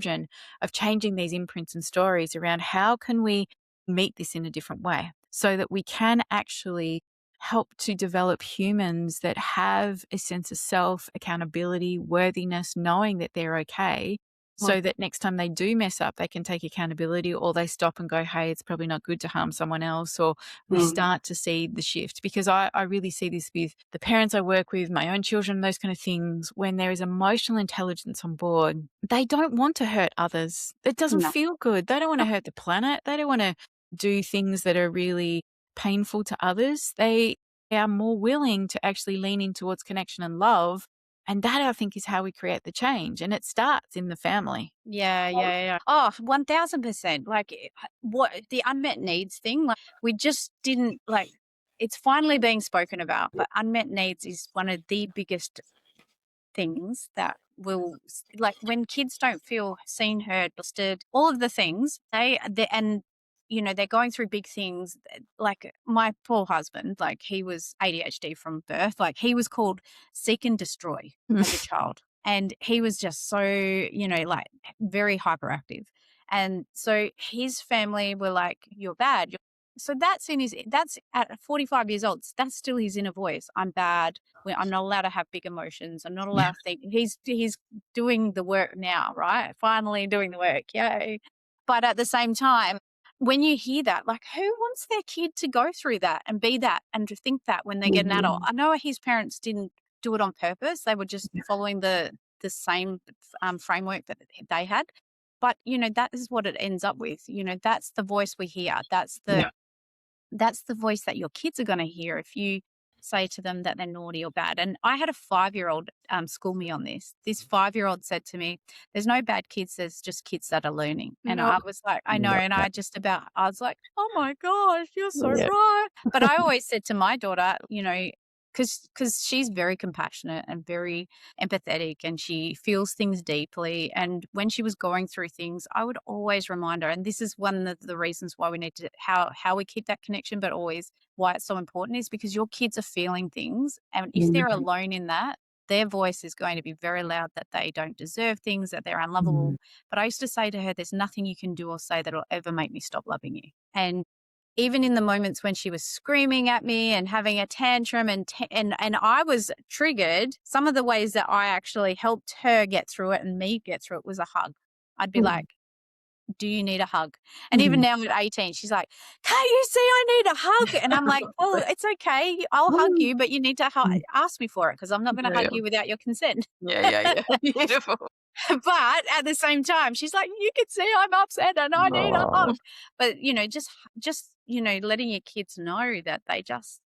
of changing these imprints and stories around how can we meet this in a different way so that we can actually help to develop humans that have a sense of self, accountability, worthiness, knowing that they're okay, so that next time they do mess up, they can take accountability, or they stop and go, hey, it's probably not good to harm someone else, or we start to see the shift. Because I really see this with the parents I work with, my own children, those kind of things. When there is emotional intelligence on board, they don't want to hurt others. It doesn't feel good. They don't want to hurt the planet. They don't want to do things that are really painful to others. They are more willing to actually lean in towards connection and love. And that, I think, is how we create the change. And it starts in the family. Yeah. Oh, 1000%. Like what the unmet needs thing, like we just didn't like it's finally being spoken about, but unmet needs is one of the biggest things that will, like, when kids don't feel seen, heard, understood, all of the things and they're going through big things. Like my poor husband, like he was ADHD from birth, like he was called seek and destroy as a child, and he was just so like very hyperactive, and so his family were like, you're bad. So that's at 45 years old, that's still his inner voice. I'm bad. I'm not allowed to have big emotions. I'm not allowed to think. He's doing the work now, right? Finally doing the work. Yay. But at the same time, when you hear that, like, who wants their kid to go through that and be that and to think that when they get an adult? I know his parents didn't do it on purpose. They were just following the same framework that they had. But, that is what it ends up with. That's the voice we hear. That's the voice that your kids are going to hear if you say to them that they're naughty or bad. And I had a 5-year-old school me on this. This 5-year-old said to me, there's no bad kids, there's just kids that are learning. And I was like, I know. And I was like, oh my gosh, you're so right. But I always said to my daughter, because she's very compassionate and very empathetic, and she feels things deeply. And when she was going through things, I would always remind her, and this is one of the reasons why we need to, how we keep that connection, but always why it's so important, is because your kids are feeling things. And if they're alone in that, their voice is going to be very loud, that they don't deserve things, that they're unlovable. But I used to say to her, there's nothing you can do or say that'll ever make me stop loving you. And even in the moments when she was screaming at me and having a tantrum and I was triggered, some of the ways that I actually helped her get through it and me get through it was a hug. I'd be like, do you need a hug? And even now at 18, she's like, can't you see I need a hug? And I'm like, well, it's okay. I'll hug you, but you need to ask me for it, because I'm not going to hug you without your consent. Yeah. Beautiful. But at the same time, she's like, you can see I'm upset and I need a hug. But, just letting your kids know that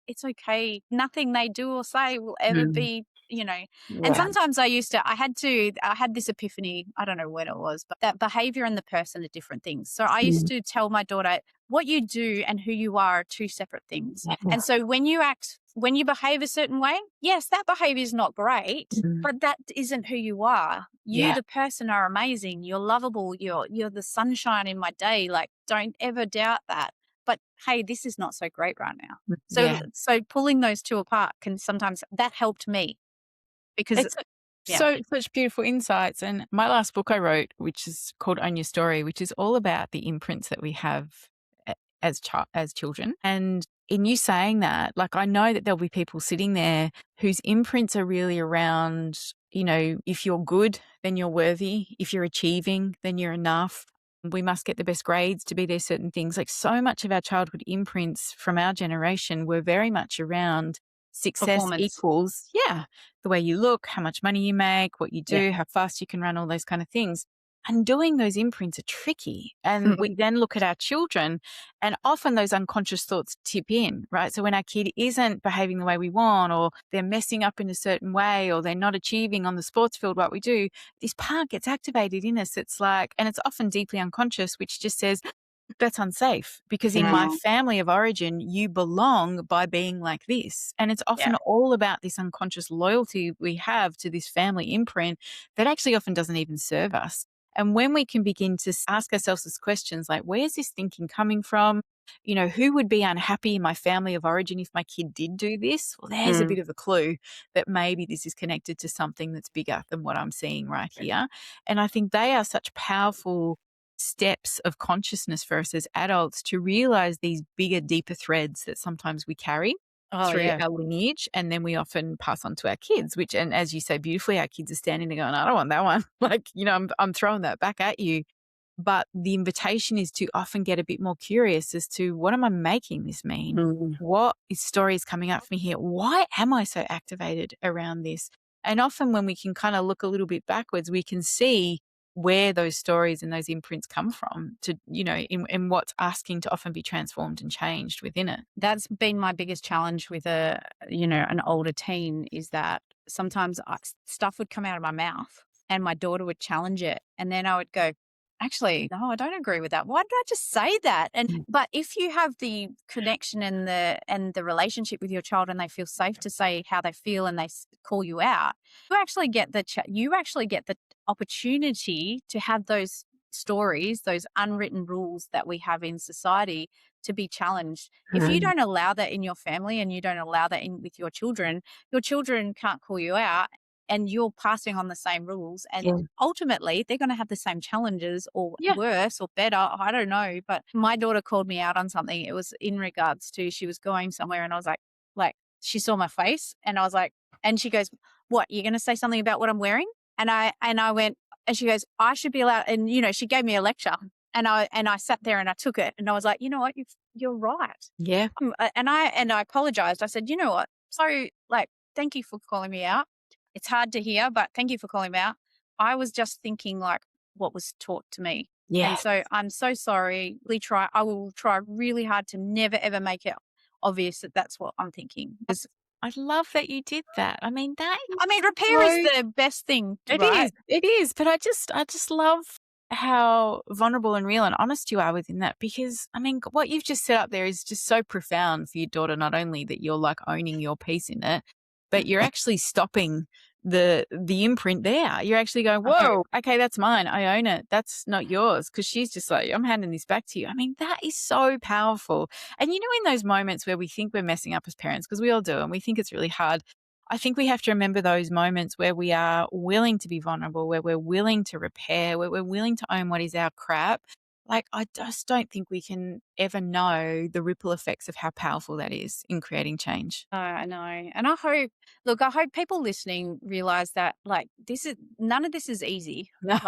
it's okay. Nothing they do or say will ever be, and sometimes I had this epiphany, I don't know when it was, but that behavior and the person are different things. So I used to tell my daughter, what you do and who you are two separate things. And so when you behave a certain way, yes, that behavior is not great, but that isn't who you are. You, the person, are amazing. You're lovable. You're the sunshine in my day. Like, don't ever doubt that. But hey, this is not so great right now. So pulling those two apart can sometimes, that helped me, because it's such beautiful insights. And my last book I wrote, which is called Own Your Story, which is all about the imprints that we have as children. And in you saying that, like, I know that there'll be people sitting there whose imprints are really around, if you're good, then you're worthy. If you're achieving, then you're enough. We must get the best grades to be there, certain things. Like, so much of our childhood imprints from our generation were very much around success equals, the way you look, how much money you make, what you do, how fast you can run, all those kind of things. Undoing those imprints are tricky. And we then look at our children, and often those unconscious thoughts tip in, right? So when our kid isn't behaving the way we want, or they're messing up in a certain way, or they're not achieving on the sports field what we do, this part gets activated in us. It's like, and it's often deeply unconscious, which just says, that's unsafe, because in my family of origin, you belong by being like this. And it's often all about this unconscious loyalty we have to this family imprint that actually often doesn't even serve us. And when we can begin to ask ourselves these questions, like, where's this thinking coming from? Who would be unhappy in my family of origin if my kid did do this? Well, there's a bit of a clue that maybe this is connected to something that's bigger than what I'm seeing right here. And I think they are such powerful steps of consciousness for us as adults to realize these bigger, deeper threads that sometimes we carry. Oh, through yeah. our lineage, and then we often pass on to our kids, which, and as you say beautifully, our kids are standing there going, "I don't want that one." Like, I'm throwing that back at you. But the invitation is to often get a bit more curious as to, what am I making this mean? Mm. What story is coming up for me here? Why am I so activated around this? And often when we can kind of look a little bit backwards, we can see where those stories and those imprints come from, to, in what's asking to often be transformed and changed within it. That's been my biggest challenge with an older teen, is that sometimes stuff would come out of my mouth and my daughter would challenge it. And then I would go, actually, no, I don't agree with that. Why did I just say that? But if you have the connection and the relationship with your child, and they feel safe to say how they feel, and they call you out, you actually get the opportunity to have those stories, those unwritten rules that we have in society, to be challenged. If you don't allow that in your family, and you don't allow that in with your children can't call you out, and you're passing on the same rules, and ultimately they're going to have the same challenges, or Yeah. worse or better. I don't know. But my daughter called me out on something. It was in regards to, she was going somewhere, and I was like, she saw my face, and I was like, and she goes, "What, you're going to say something about what I'm wearing?" And I went, and she goes, "I should be allowed." And, she gave me a lecture, and I sat there and I took it, and I was like, you know what, you're right. Yeah. And I apologized. I said, you know what? So, thank you for calling me out. It's hard to hear, but thank you for calling me out. I was just thinking like what was taught to me. Yeah. And so I'm so sorry. I will try really hard to never, ever make it obvious that that's what I'm thinking. I love that you did that. I mean, that is Repair is the best thing, it right? is. It is. But I just love how vulnerable and real and honest you are within that, because I mean, what you've just set up there is just so profound for your daughter. Not only that you're like owning your piece in it, but you're actually stopping the imprint there. You're actually going, whoa, okay, that's mine. I own it. That's not yours. Because she's just like, I'm handing this back to you. I mean, that is so powerful. And in those moments where we think we're messing up as parents, because we all do, and we think it's really hard, I think we have to remember those moments where we are willing to be vulnerable, where we're willing to repair, where we're willing to own what is our crap. Like, I just don't think we can ever know the ripple effects of how powerful that is in creating change. I know. And I hope people listening realize that, none of this is easy. No.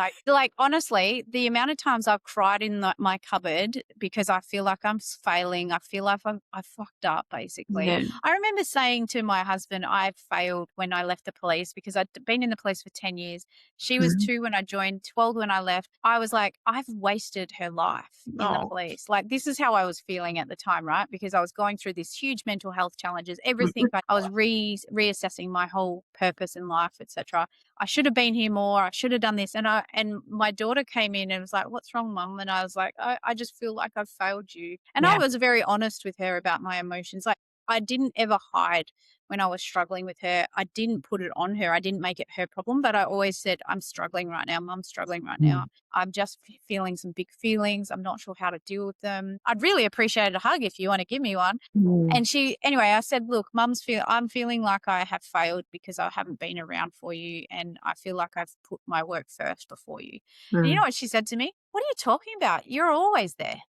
Honestly, the amount of times I've cried in my cupboard because I feel like I'm failing. I feel like I fucked up, basically. Yeah. I remember saying to my husband, I failed when I left the police, because I'd been in the police for 10 years. She was 2 when I joined, 12 when I left. I was like, I've wasted her life in the police. Like, this is how I was feeling at the time, right? Because I was going through this huge mental health challenges, everything, but I was reassessing my whole purpose in life, etc. I should have been here more. I should have done this. And my daughter came in and was like, "What's wrong, Mum?" And I was like, I just feel like I've failed you. And I was very honest with her about my emotions. Like, I didn't ever hide when I was struggling with her. I didn't put it on her. I didn't make it her problem, but I always said, "I'm struggling right now. Mum's struggling right now. I'm just feeling some big feelings. I'm not sure how to deal with them. I'd really appreciate a hug if you want to give me one." And anyway, I said, "Look, I'm feeling like I have failed because I haven't been around for you. And I feel like I've put my work first before you." And you know what she said to me? "What are you talking about? You're always there."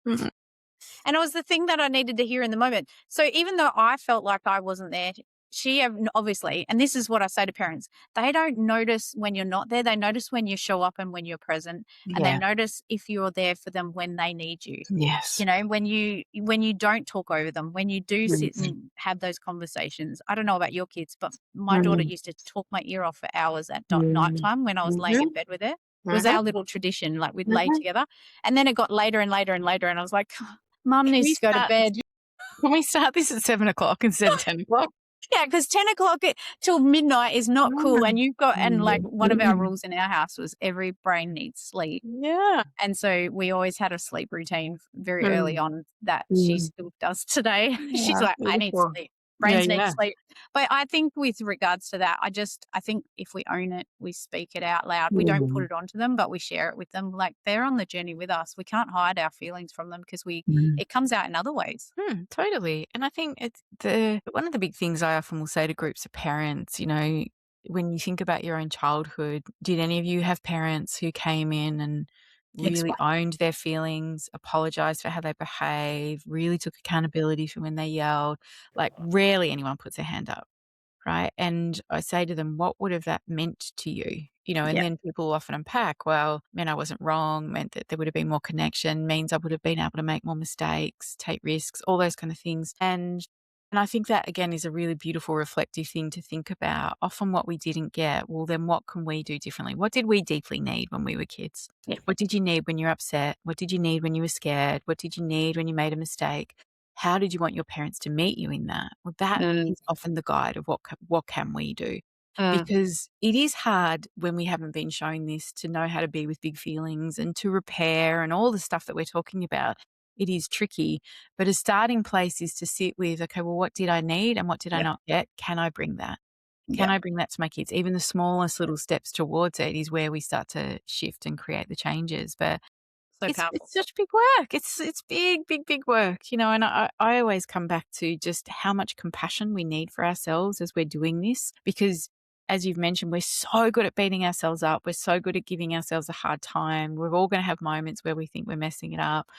And it was the thing that I needed to hear in the moment. So even though I felt like I wasn't there, obviously, and this is what I say to parents, they don't notice when you're not there. They notice when you show up and when you're present, and they notice if you're there for them when they need you. Yes. When you don't talk over them, when you do sit and have those conversations. I don't know about your kids, but my daughter used to talk my ear off for hours at nighttime when I was laying in bed with her. It was our little tradition, like we'd lay together. And then it got later and later and later, and I was like, "Mum needs to go to bed." Can we start this at 7:00 instead of 10:00? Yeah, because 10 o'clock till midnight is not cool. And one of our rules in our house was every brain needs sleep. Yeah. And so we always had a sleep routine very early on that she still does today. She's like, "I need sleep. Brains need sleep." But I think with regards to that, I think if we own it, we speak it out loud. We don't put it onto them, but we share it with them. Like, they're on the journey with us. We can't hide our feelings from them because it comes out in other ways. Totally. And I think it's one of the big things I often will say to groups of parents, when you think about your own childhood, did any of you have parents who came in and really owned their feelings, apologized for how they behave, really took accountability for when they yelled. Like rarely anyone puts their hand up, right? And I say to them, what would have that meant to you? And Yeah. then people often unpack, well, meant I wasn't wrong, meant that there would have been more connection, means I would have been able to make more mistakes, take risks, all those kind of things. And I think that again is a really beautiful reflective thing to think about. Often what we didn't get, well, then what can we do differently? What did we deeply need when we were kids? Yeah. What did you need when you're upset? What did you need when you were scared? What did you need when you made a mistake? How did you want your parents to meet you in that? Well, that Mm, is often the guide of what can we do? mm, Because it is hard when we haven't been shown this to know how to be with big feelings and to repair and all the stuff that we're talking about. It is tricky, but a starting place is to sit with, okay, well, what did I need and what did I yeah. not get? Can I bring that? Can Yeah. I bring that to my kids? Even the smallest little steps towards it is where we start to shift and create the changes. But So it's powerful. it's such big work. It's big, big, big work, and I always come back to just how much compassion we need for ourselves as we're doing this, because as you've mentioned, we're so good at beating ourselves up. We're so good at giving ourselves a hard time. We're all going to have moments where we think we're messing it up.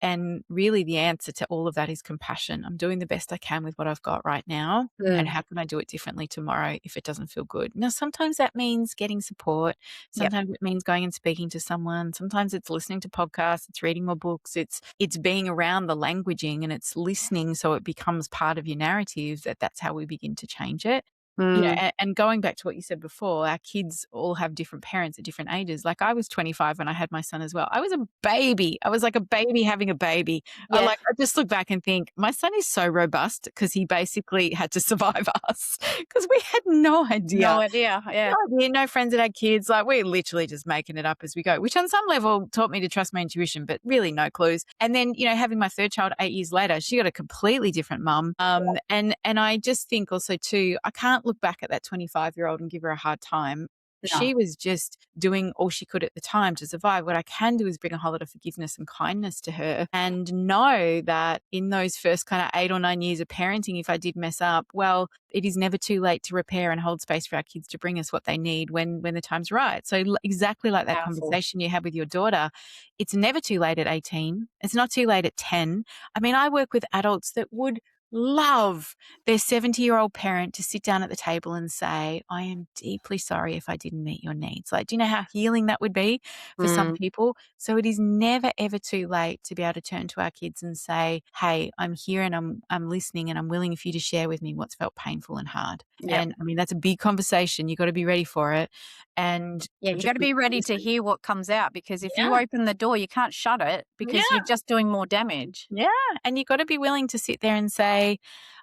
And really the answer to all of that is compassion. I'm doing the best I can with what I've got right now. And Mm, how can I do it differently tomorrow if it doesn't feel good? Now, sometimes that means getting support. yep. Sometimes it means going and speaking to someone. Sometimes it's listening to podcasts. It's reading more books. It's being around the languaging and it's listening so it becomes part of your narrative. That's how we begin to change it. Mm, And going back to what you said before, our kids all have different parents at different ages. Like I was 25 when I had my son as well. I was a baby. I was like a baby having a baby. yeah. I just look back and think my son is so robust because he basically had to survive us because we had no idea. No idea. Yeah. No idea, no friends that had kids. Like we're literally just making it up as we go, which on some level taught me to trust my intuition, but really no clues. And then, having my third child 8 years later, she got a completely different mum. And I just think also too, I can't look back at that 25-year-old and give her a hard time. No. She was just doing all she could at the time to survive. What I can do is bring a whole lot of forgiveness and kindness to her and know that in those first kind of 8 or 9 years of parenting, if I did mess up, well, it is never too late to repair and hold space for our kids to bring us what they need when the time's right. So exactly like that Powerful. conversation you had with your daughter, it's never too late at 18. It's not too late at 10. I mean, I work with adults that would love their 70-year-old parent to sit down at the table and say, I am deeply sorry if I didn't meet your needs. Like, do you know how healing that would be for some Mm, people? So it is never, ever too late to be able to turn to our kids and say, hey, I'm here and I'm listening and I'm willing for you to share with me what's felt painful and hard. yep. And I mean, that's a big conversation. You've got to be ready for it. And Yeah, you got to be ready to hear what comes out, because if you yeah, open the door, you can't shut it because yeah. you're just doing more damage. Yeah. And you've got to be willing to sit there and say,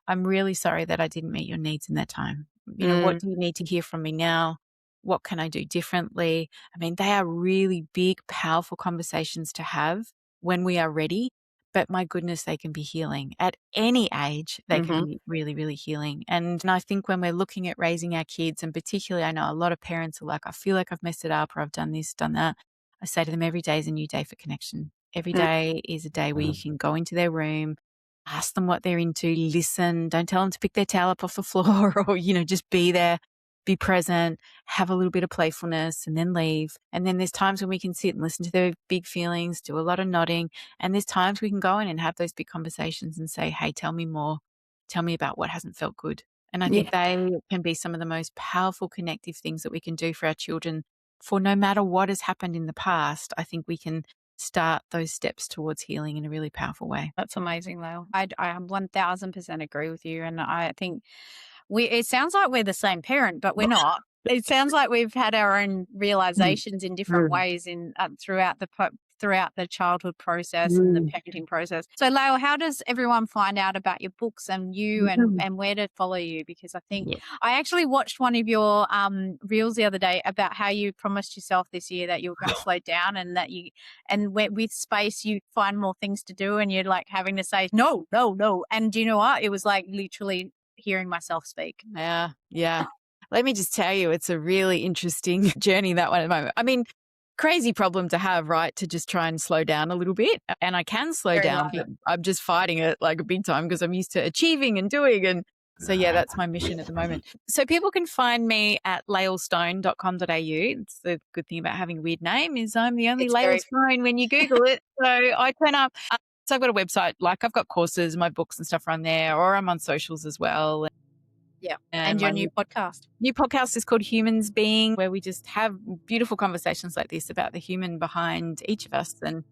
I'm really sorry that I didn't meet your needs in that time. What Mm, do you need to hear from me now? What can I do differently? I mean, they are really big, powerful conversations to have when we are ready. But my goodness, they can be healing. At any age, they can mm-hmm. be really, really healing. And I think when we're looking at raising our kids, and particularly I know a lot of parents are like, I feel like I've messed it up or I've done this, done that. I say to them, every day is a new day for connection. Every Mm, day is a day where you can go into their room, ask them what they're into, listen. Don't tell them to pick their towel up off the floor or, just be there, be present, have a little bit of playfulness and then leave. And then there's times when we can sit and listen to their big feelings, do a lot of nodding. And there's times we can go in and have those big conversations and say, hey, tell me more. Tell me about what hasn't felt good. And I think yeah. they can be some of the most powerful connective things that we can do for our children. For no matter what has happened in the past, I think we can start those steps towards healing in a really powerful way. That's amazing, Lael. I 1000% agree with you. And I think it sounds like we're the same parent, but we're not. It sounds like we've had our own Mm, realizations in different mm, ways throughout the childhood process and the mm, parenting process. So, Lael, how does everyone find out about your books and you mm. and where to follow you? Because I think Yeah. I actually watched one of your reels the other day about how you promised yourself this year that you were going to slow down and that with space you find more things to do, and you're like having to say no, no, no. And do you know what? It was like literally hearing myself speak. Yeah, yeah. Let me just tell you, it's a really interesting journey, that one at the moment. I mean, crazy problem to have, right? To just try and slow down a little bit. And I can slow Very down, lucky. but I'm just fighting it like a big time because I'm used to achieving and doing. And So yeah, that's my mission at the moment. So people can find me at laelstone.com.au. It's the good thing about having a weird name is I'm the only It's Lael very Stone when you Google it. So I turn up. So I've got a website, like I've got courses, my books and stuff run there, or I'm on socials as well. yeah. And And your my new podcast. new podcast is called Humans Being, where we just have beautiful conversations like this about the human behind each of us and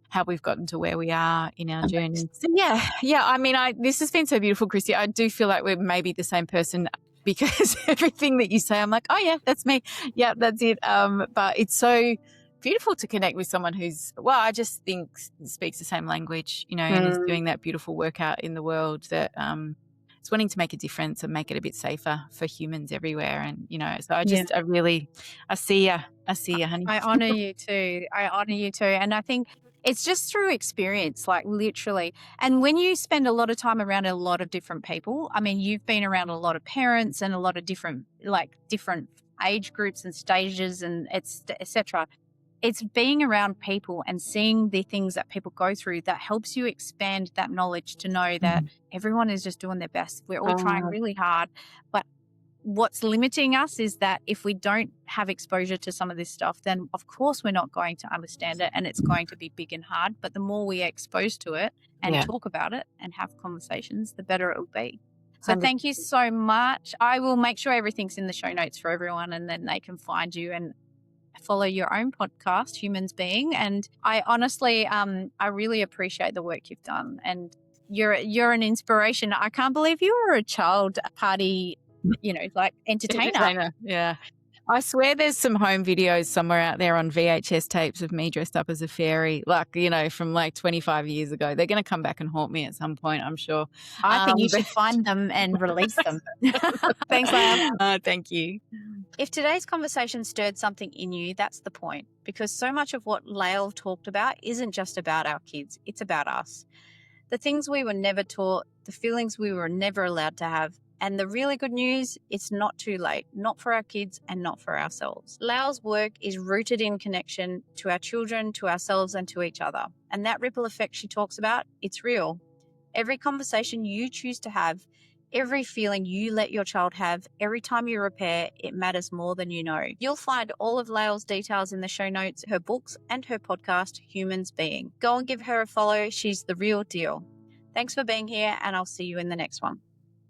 how we've gotten to where we are in our journey. So yeah. I mean, this has been so beautiful, Kristi. I do feel like we're maybe the same person because everything that you say, I'm like, oh yeah, that's me. Yeah, that's it. But it's so beautiful to connect with someone who's, well, I just think speaks the same language, and is doing that beautiful work out in the world that it's wanting to make a difference and make it a bit safer for humans everywhere. And, so I see you, honey. I honor you too. And I think it's just through experience, like literally. And when you spend a lot of time around a lot of different people, I mean, you've been around a lot of parents and a lot of different age groups and stages and et cetera. It's being around people and seeing the things that people go through that helps you expand that knowledge to know that everyone is just doing their best. We're all trying really hard, but what's limiting us is that if we don't have exposure to some of this stuff, then of course we're not going to understand it and it's going to be big and hard. But the more we are exposed to it and talk about it and have conversations, the better it will be. So 100%. thank you so much. I will make sure everything's in the show notes for everyone and then they can find you and follow your own podcast, Humans Being. And I honestly, I really appreciate the work you've done and you're an inspiration. I can't believe you were a child party entertainer. Yeah. I swear there's some home videos somewhere out there on VHS tapes of me dressed up as a fairy, from 25 years ago. They're going to come back and haunt me at some point, I'm sure. I think you should find them and release them. Thanks, Lael. Thank you. If today's conversation stirred something in you, that's the point, because so much of what Lael talked about isn't just about our kids, it's about us. The things we were never taught, the feelings we were never allowed to have. And the really good news, it's not too late, not for our kids and not for ourselves. Lael's work is rooted in connection to our children, to ourselves and to each other. And that ripple effect she talks about, it's real. Every conversation you choose to have, every feeling you let your child have, every time you repair, it matters more than you know. You'll find all of Lael's details in the show notes, her books and her podcast, Humans Being. Go and give her a follow. She's the real deal. Thanks for being here and I'll see you in the next one.